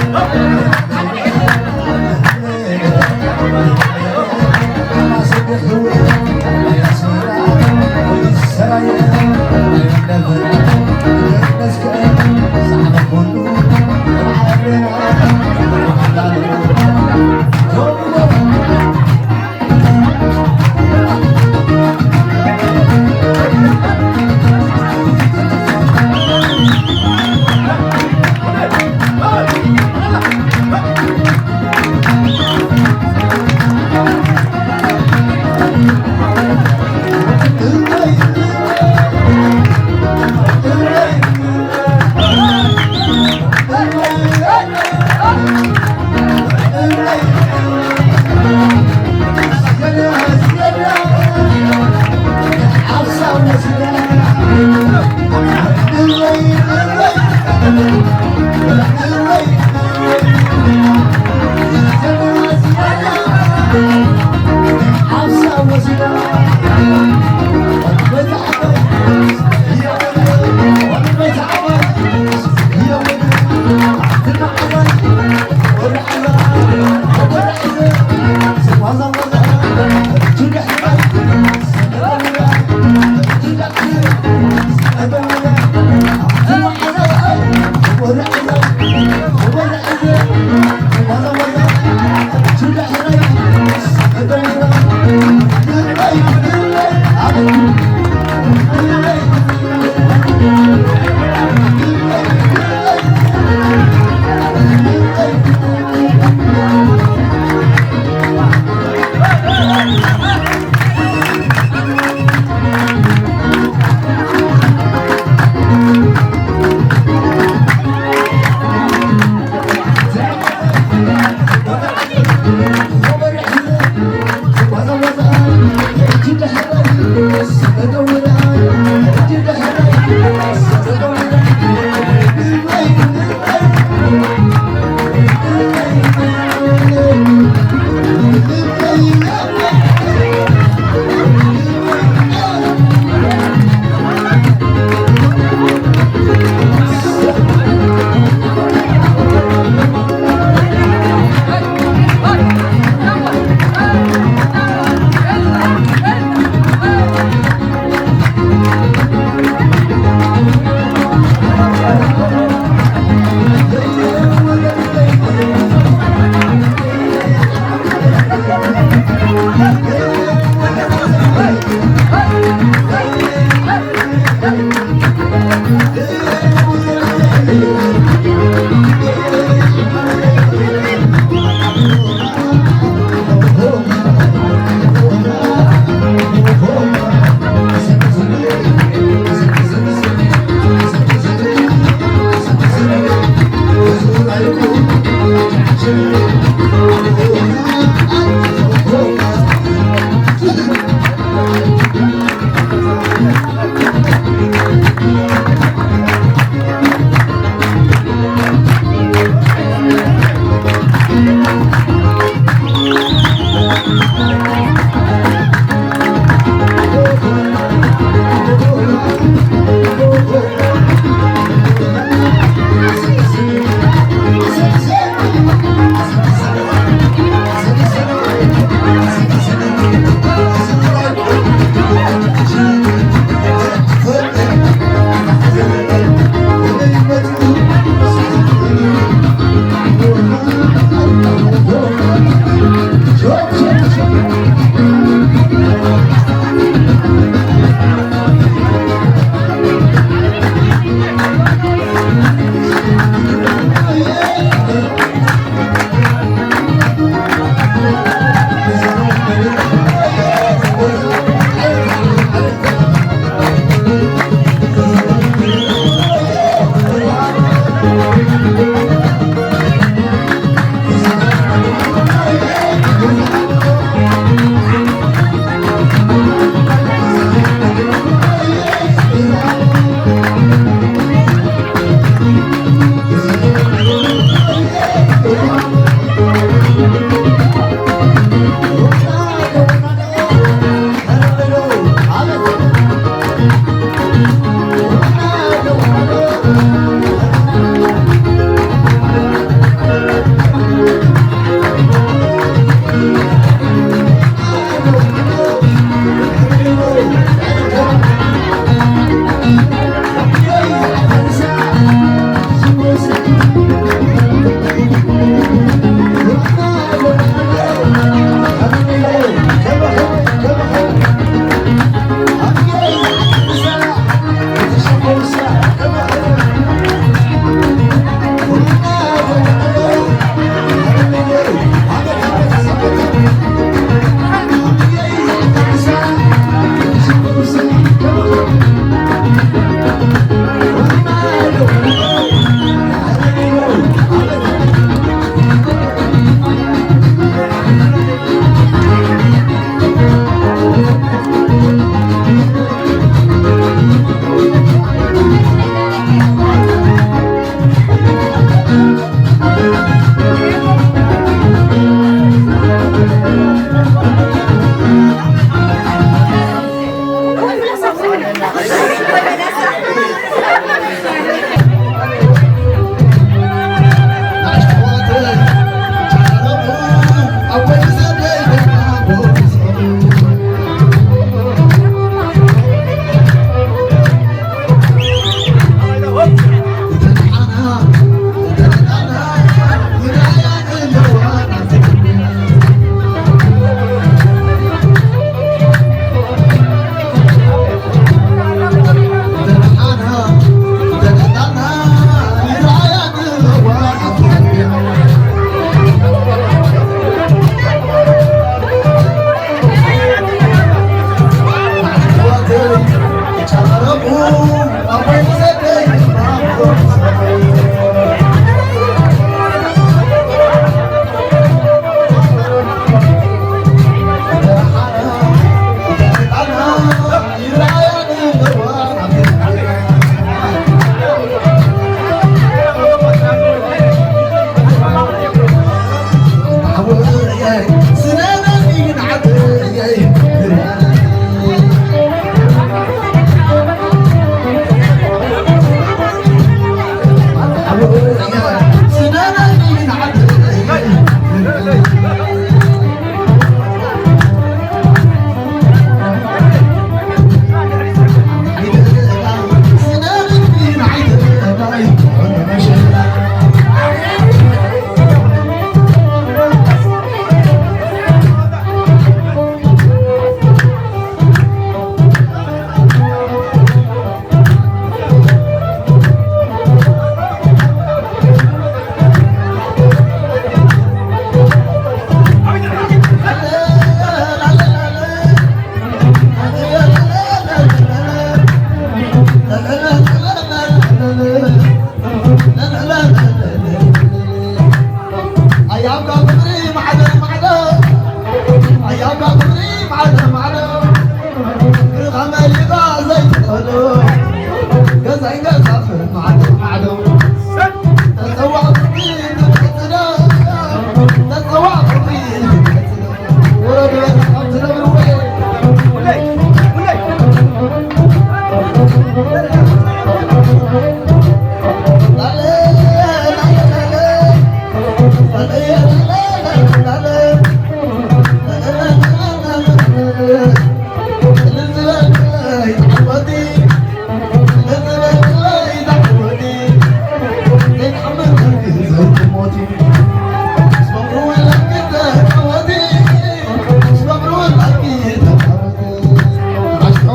Hallelujah.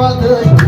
زعلي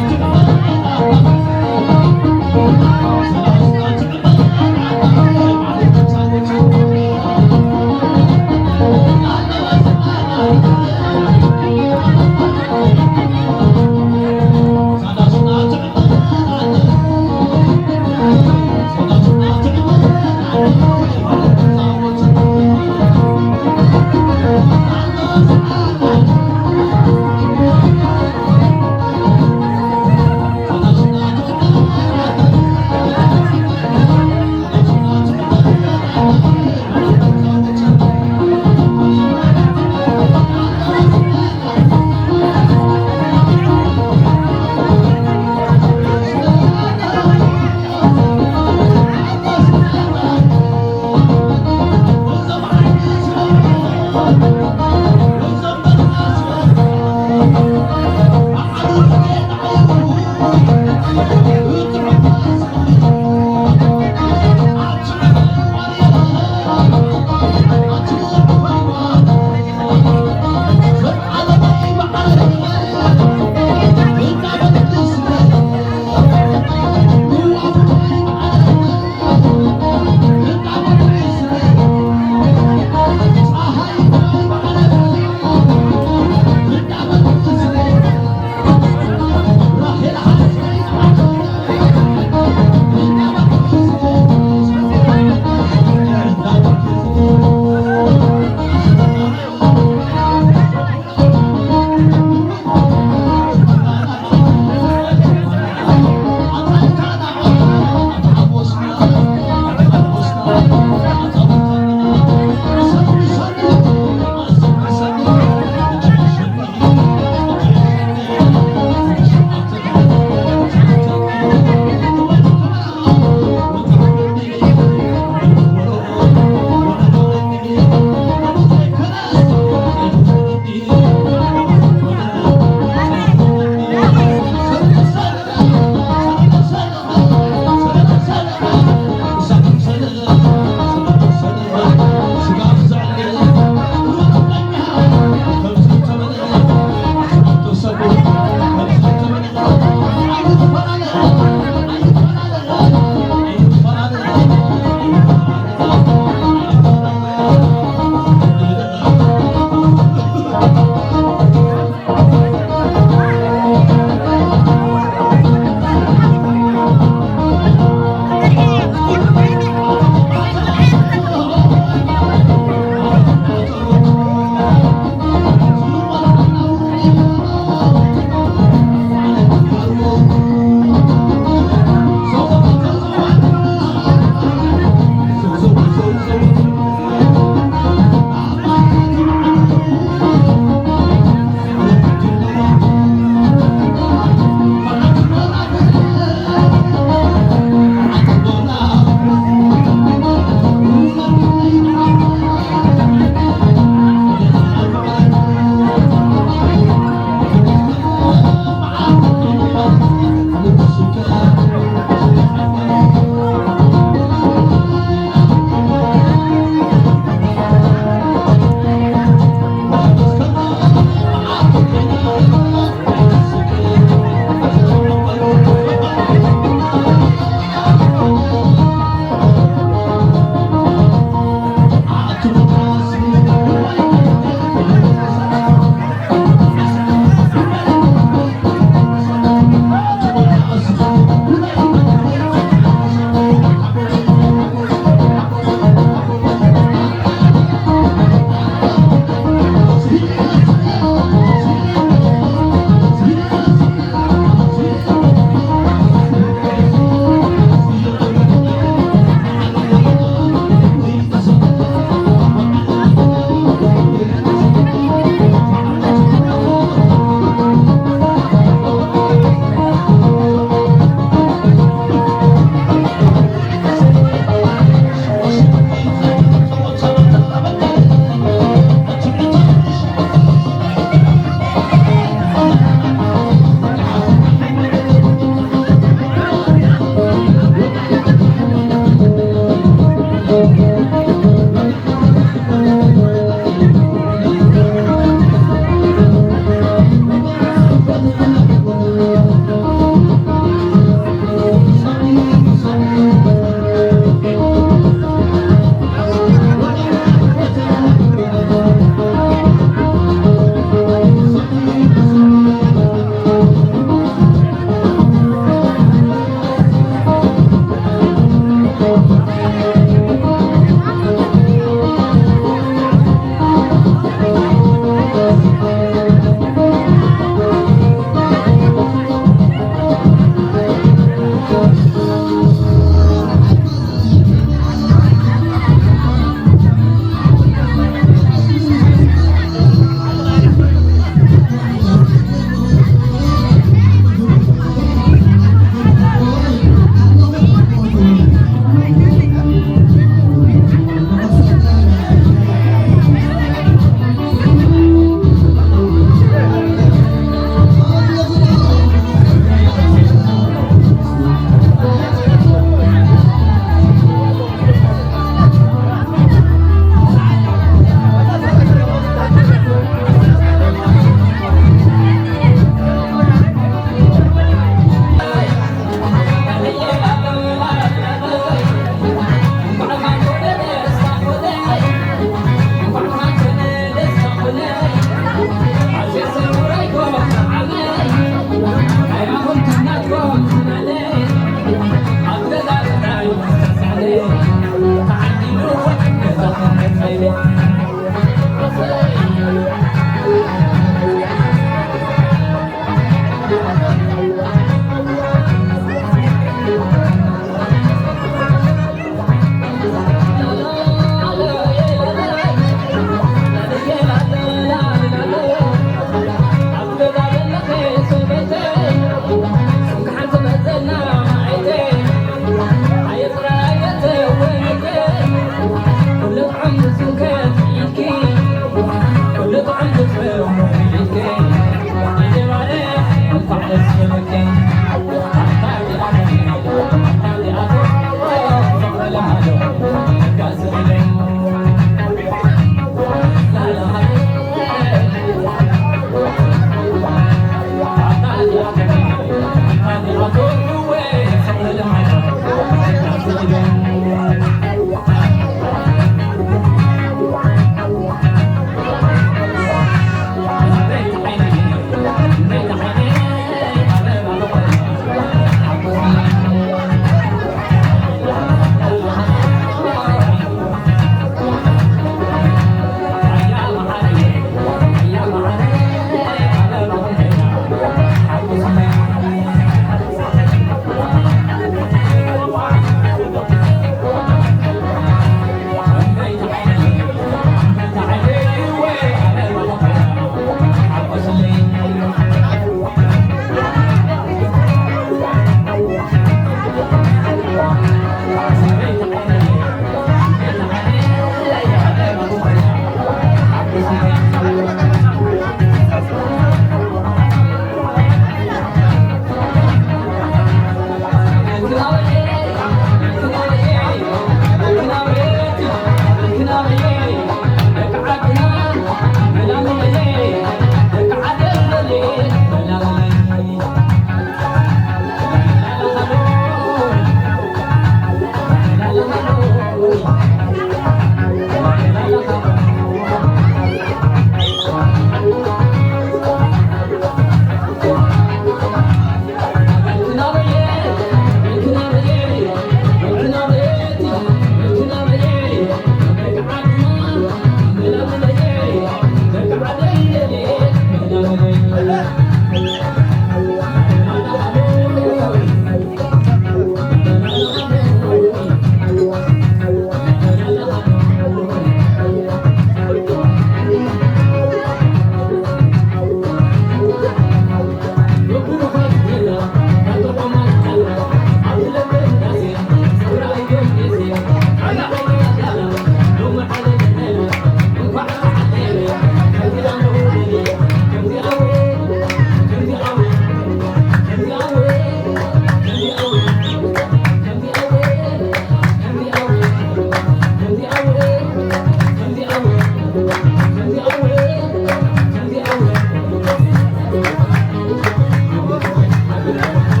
Come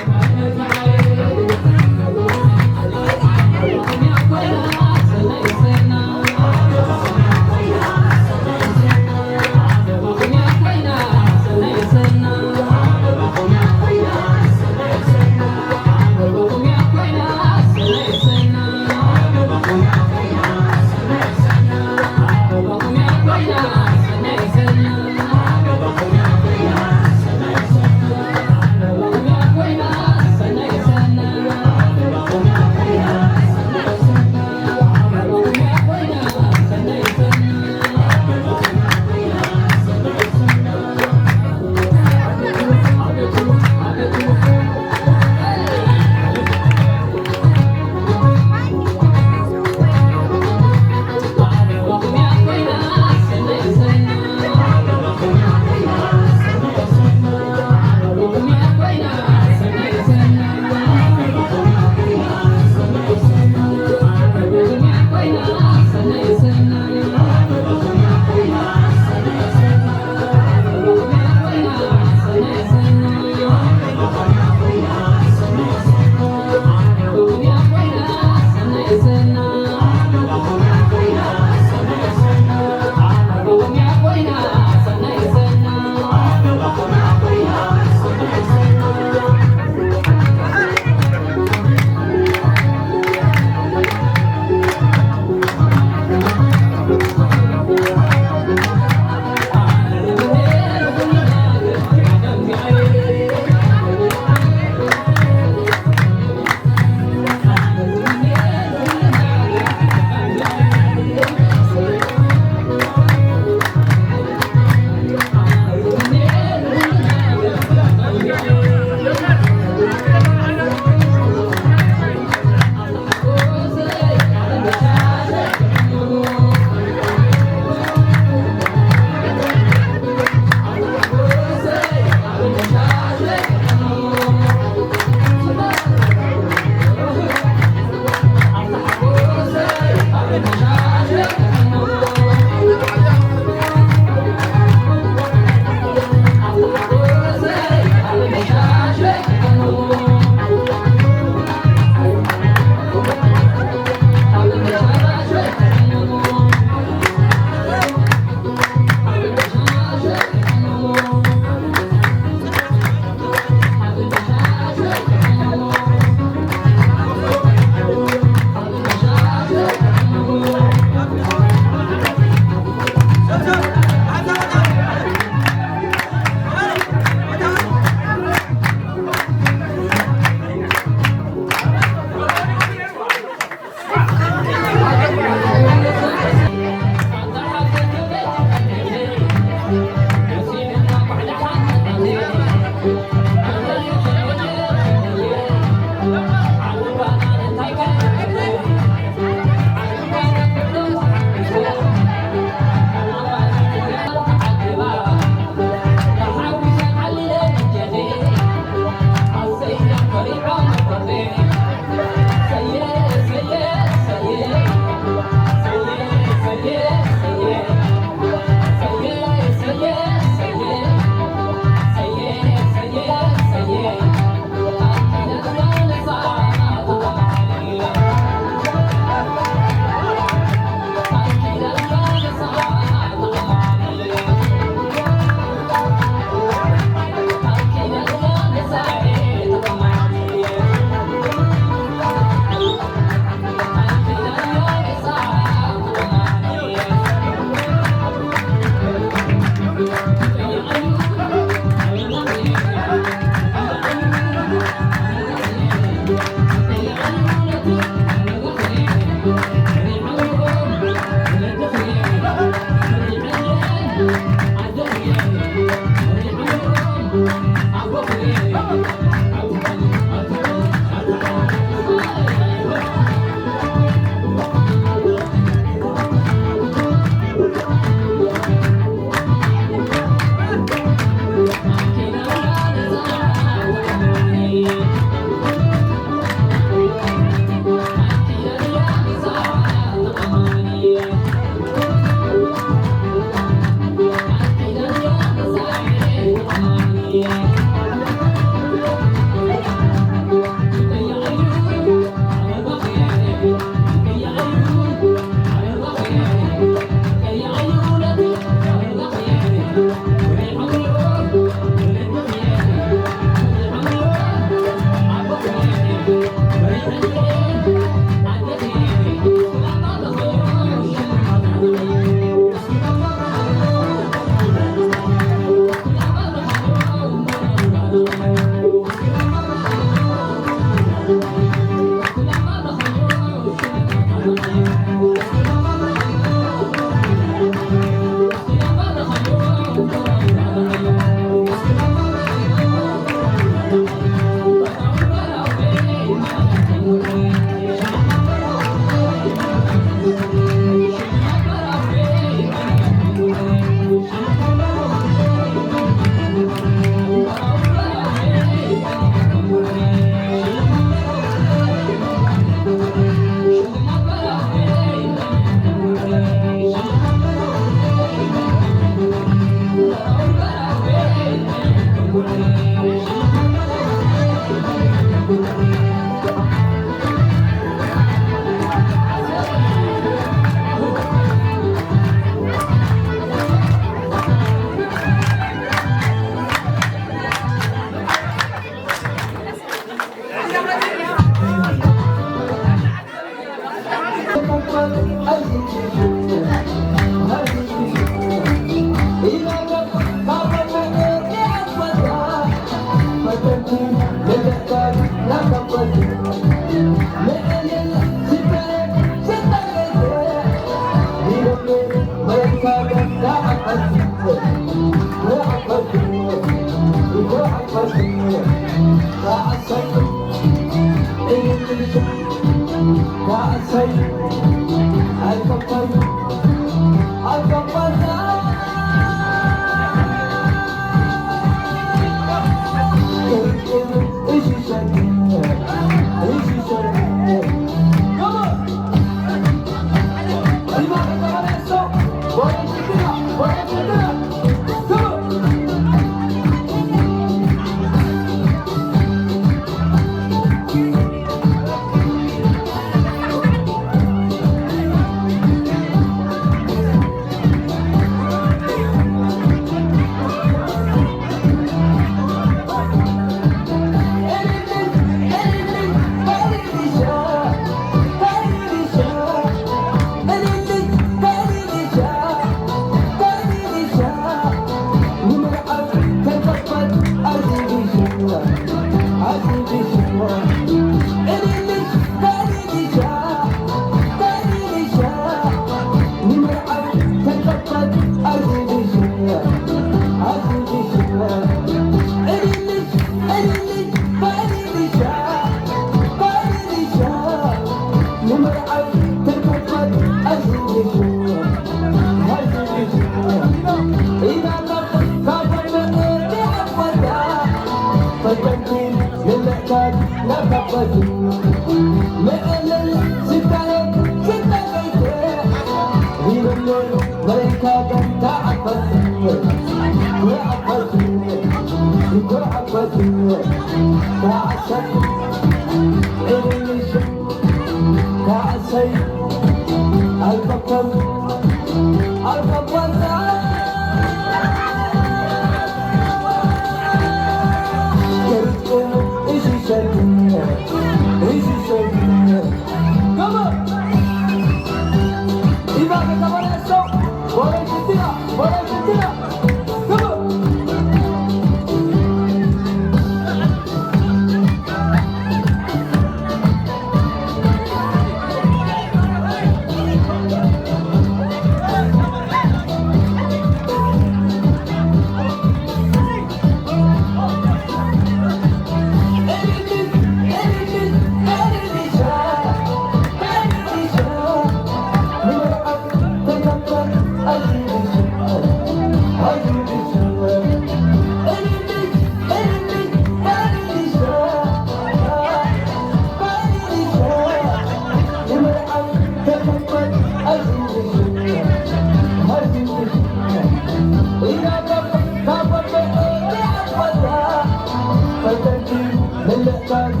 Yeah.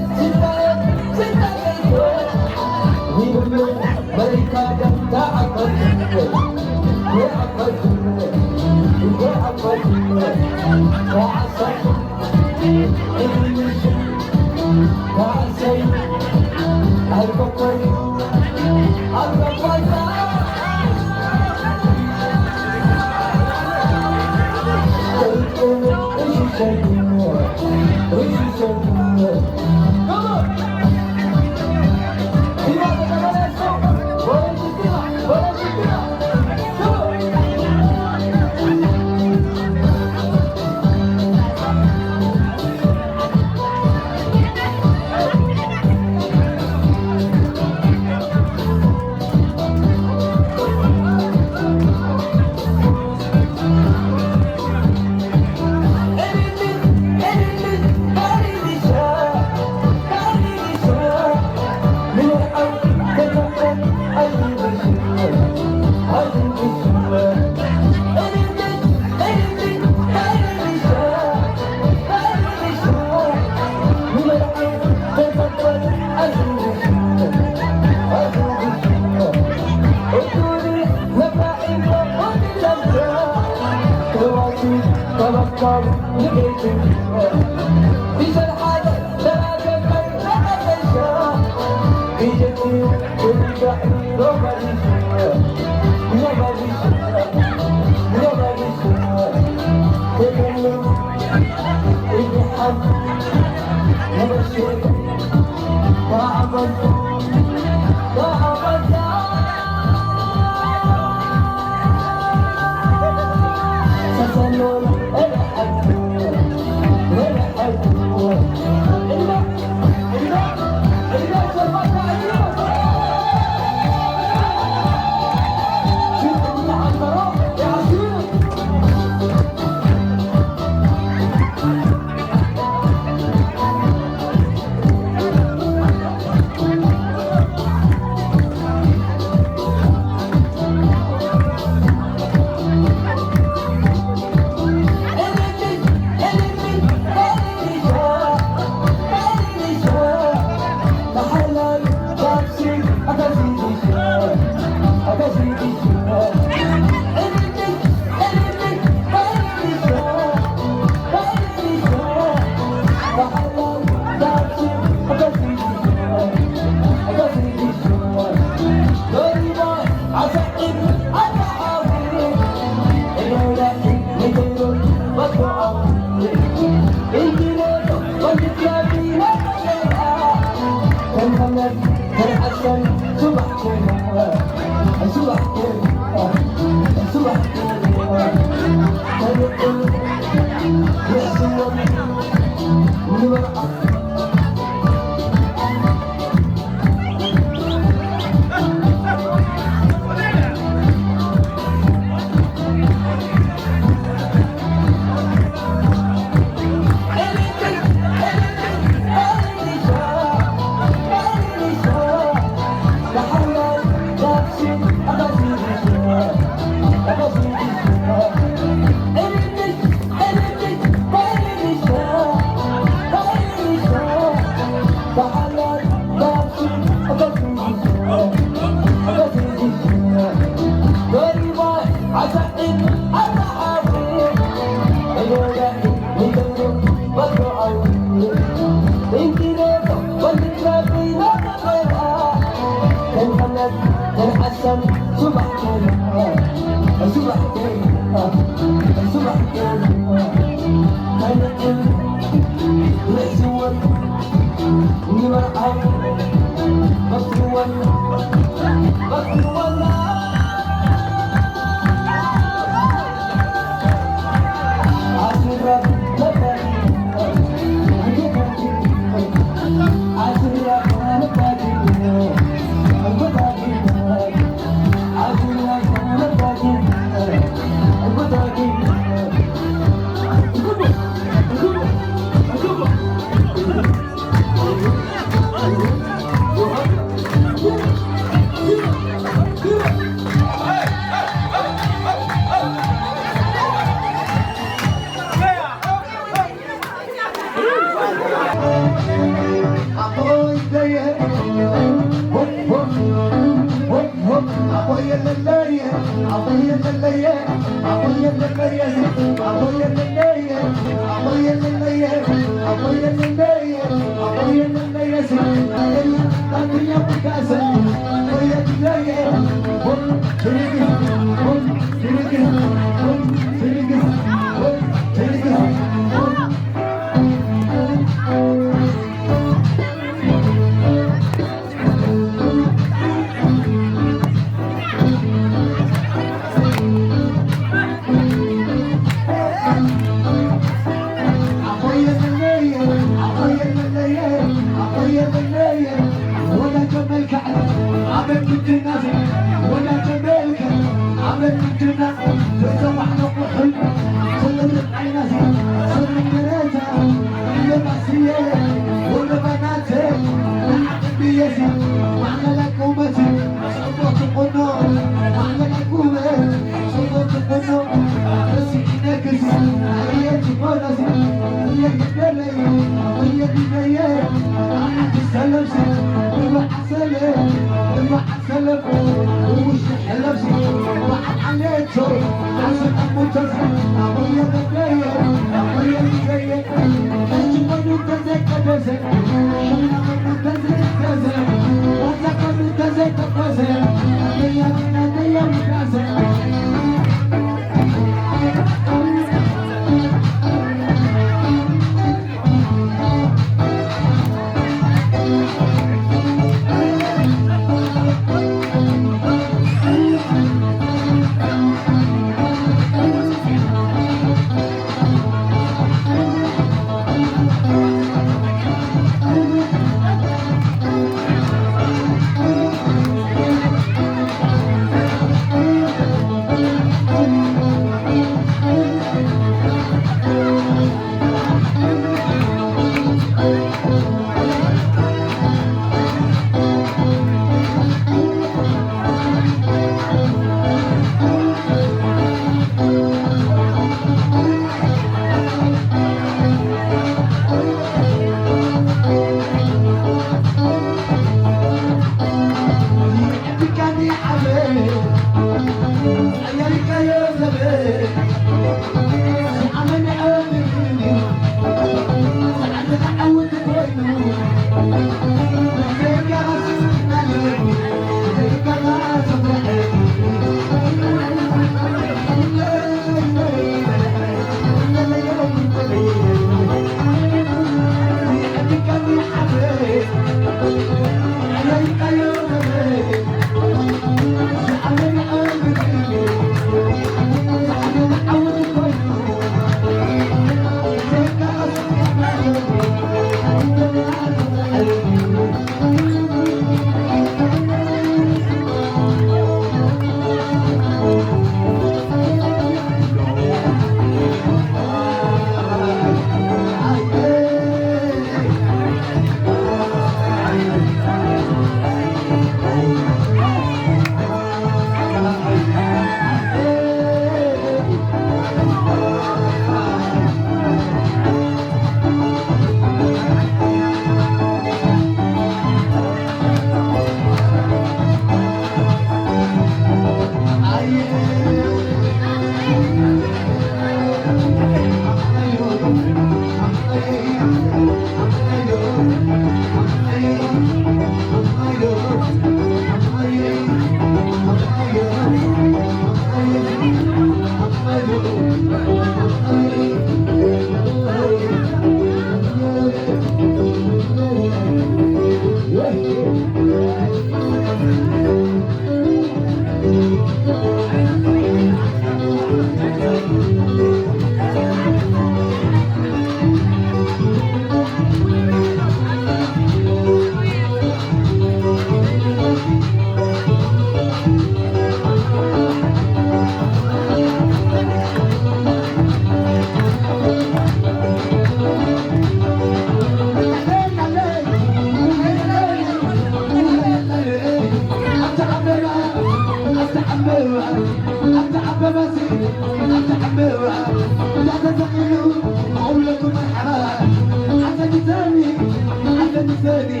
حتى لساني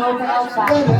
open outside.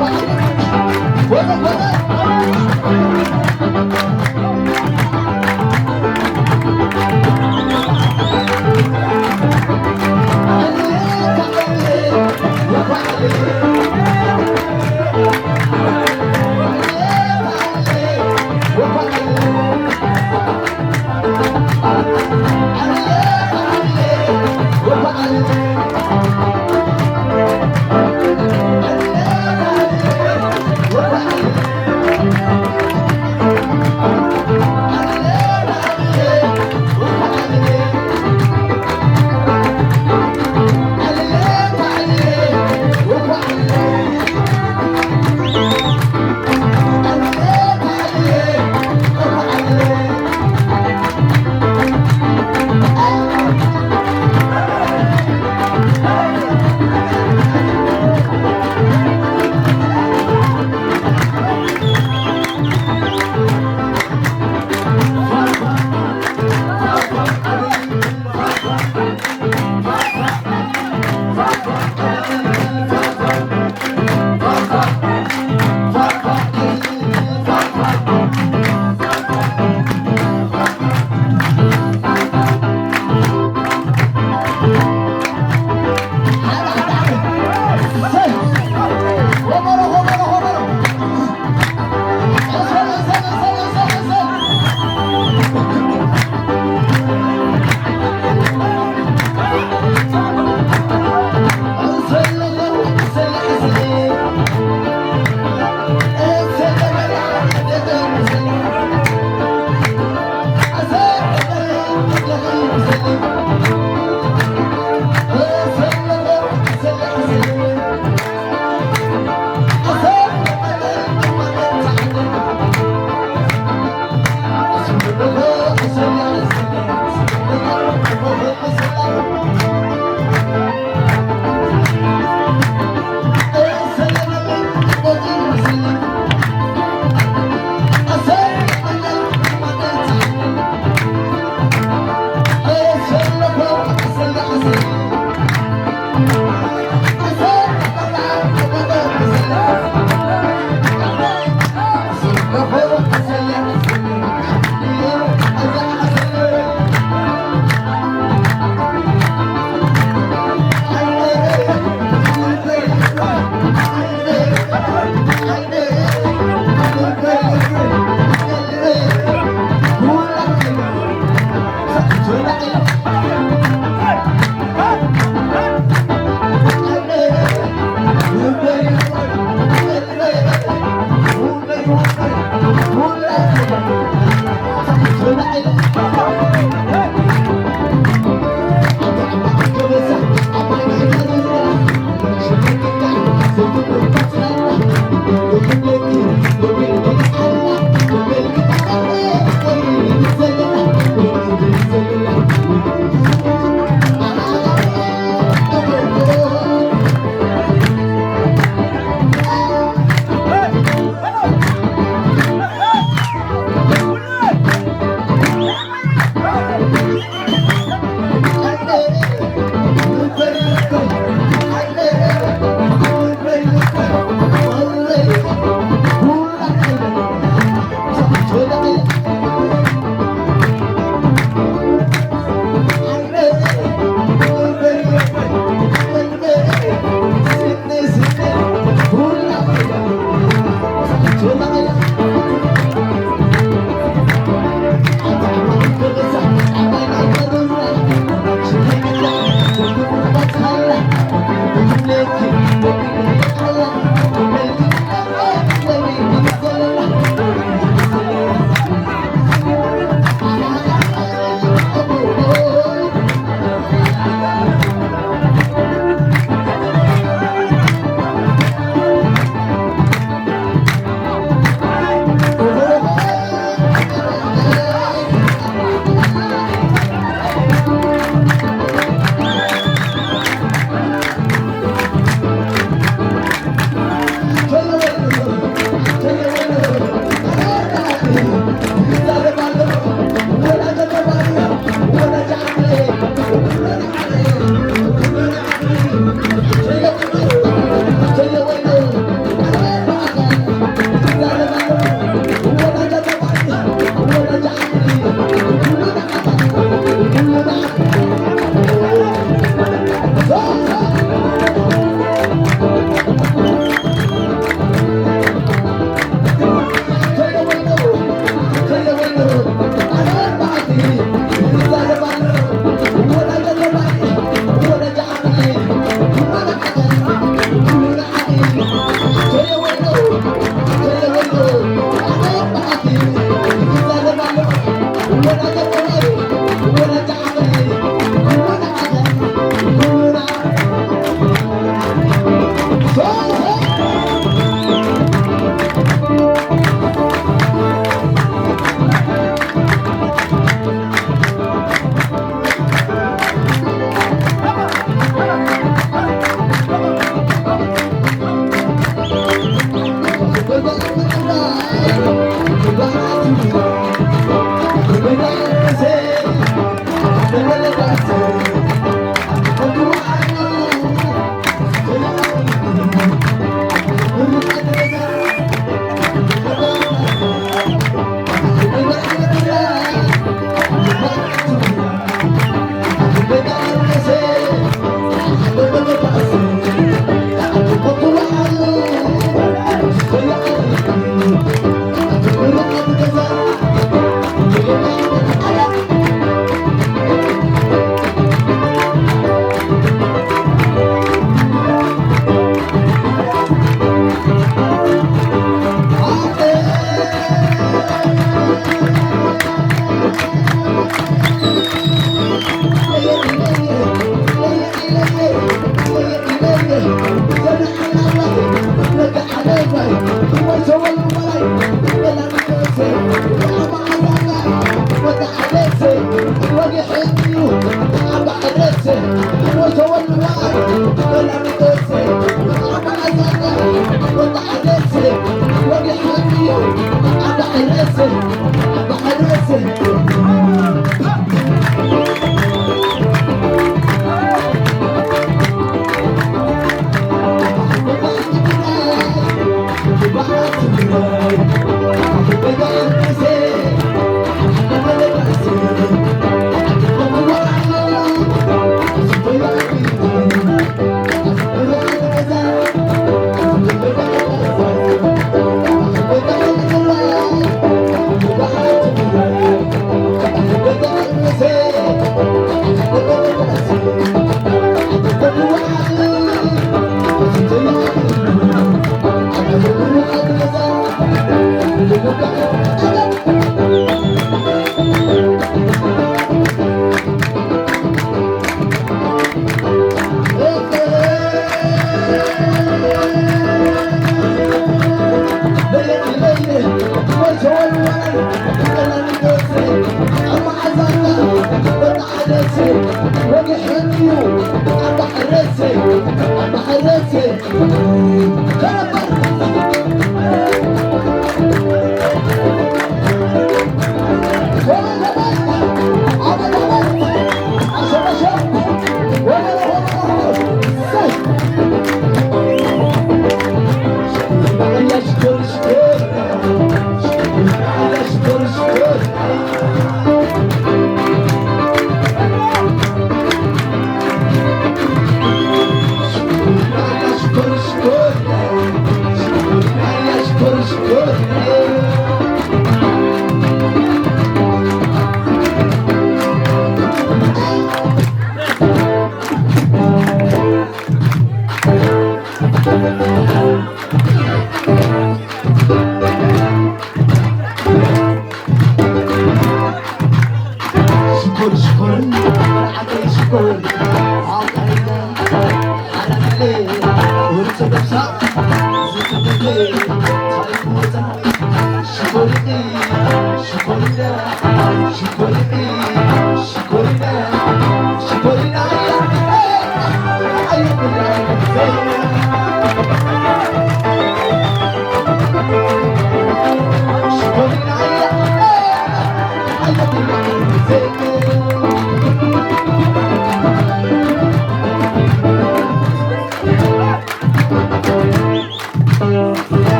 What?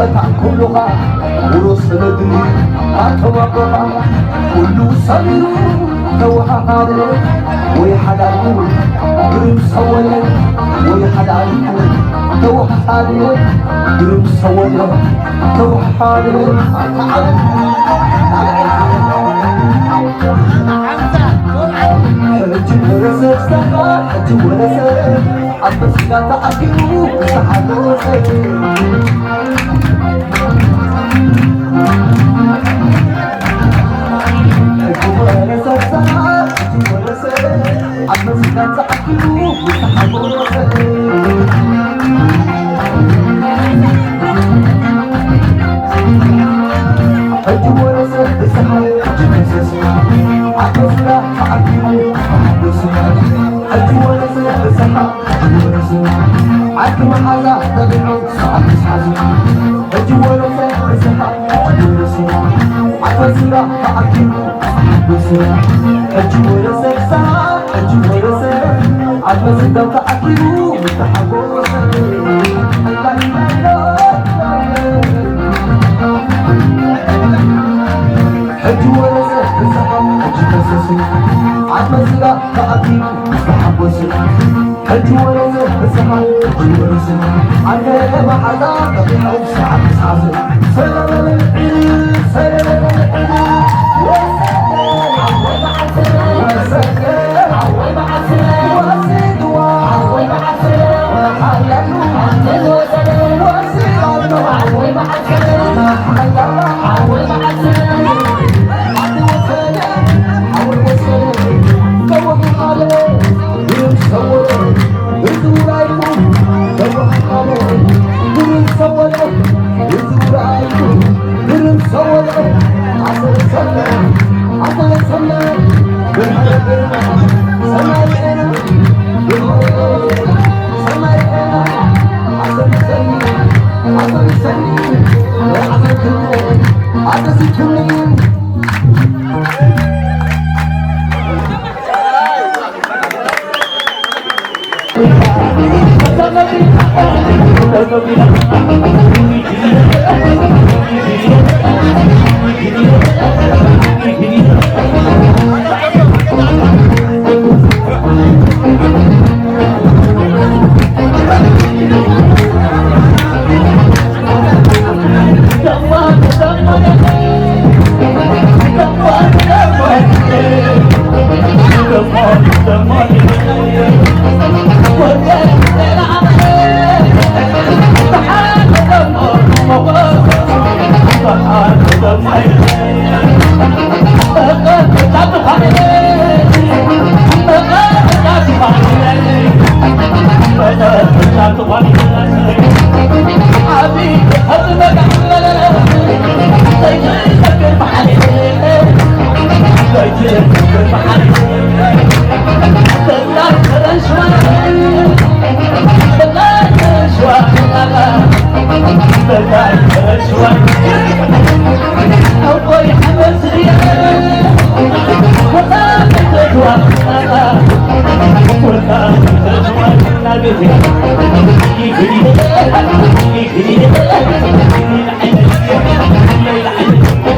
መታ ኩሉኻ ውሩስ ምድሪ ኣተዋቆኻ ኩሉ ሰሚሩ ተወሓሓደ ወይ ሓዳልኩ ግርም ሰወለ ወይ ሓዳልኩ ተወሓሓደ ግርም ሰወለ ተወሓሓደ ሕጂ ወረሰ ስታኻ ሕጂ ወረሰ ኣበስጋ ተኣኪቡ ተሓለወሰ Thank you.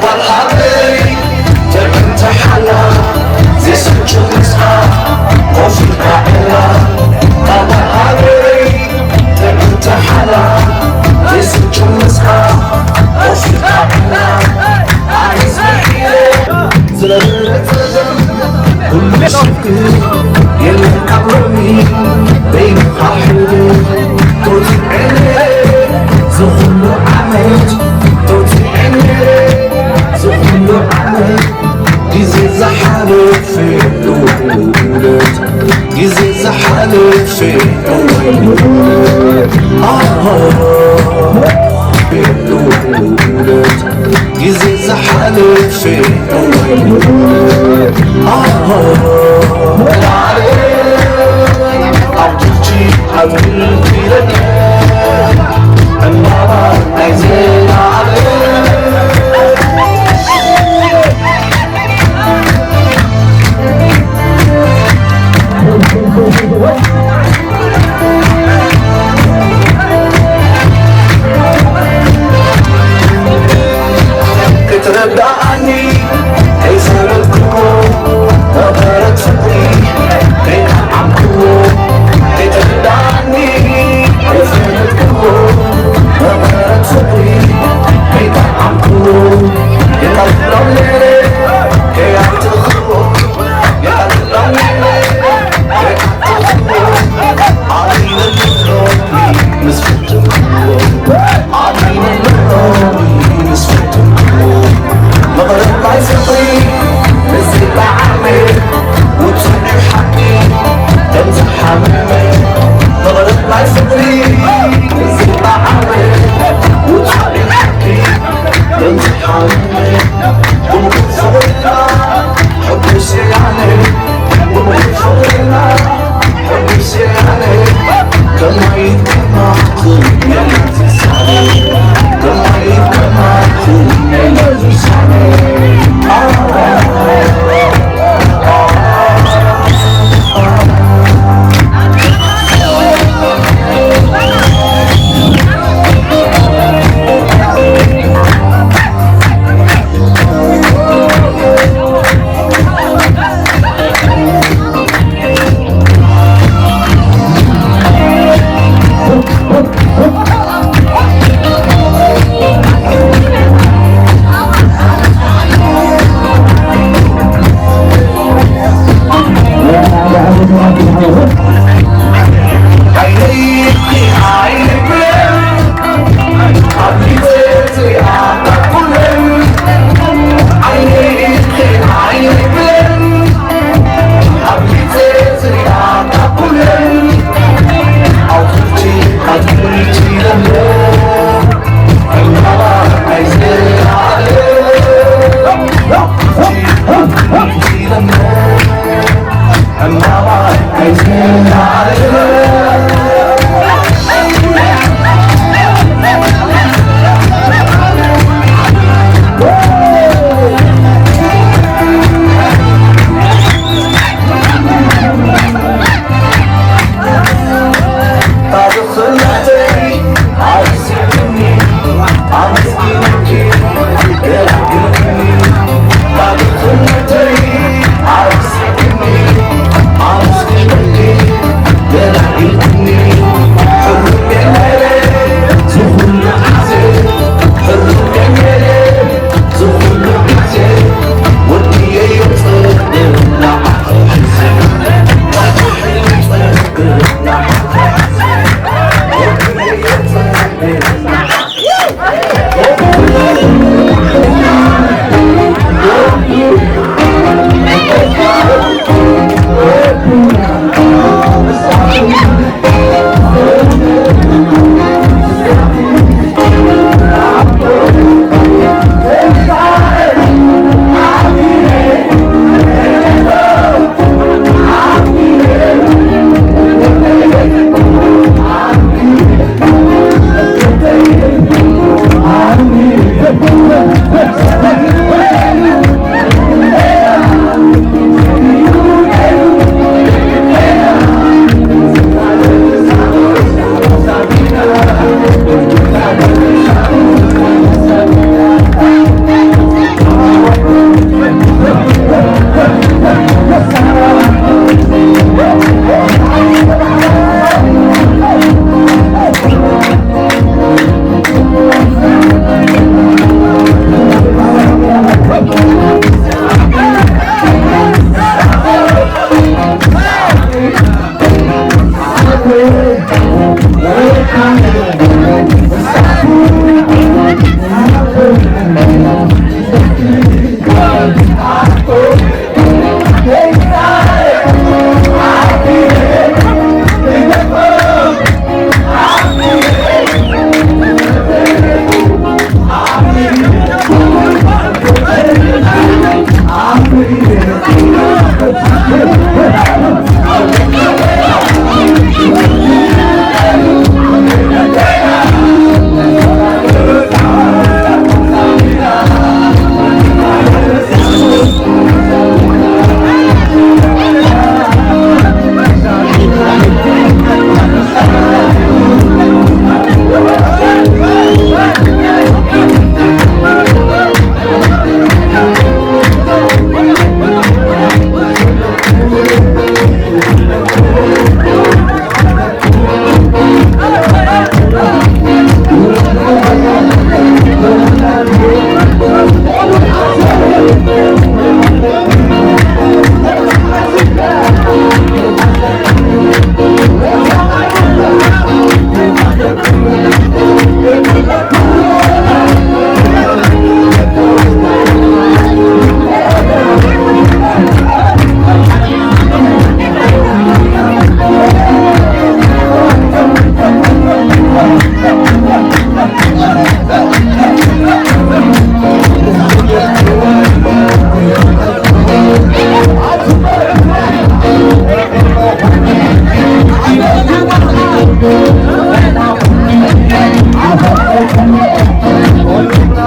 والحبيب ጊዜ ዘሓልፍ ኣብትቺ ኣብብል ፊለኒ ዕምባባ ናይ ዘለዓለ ክትረዳእኒ ከይሰበልክዎ ነበረት ፍቅሪ ከይዓምክዎ ከይትረዳእኒ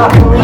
حمي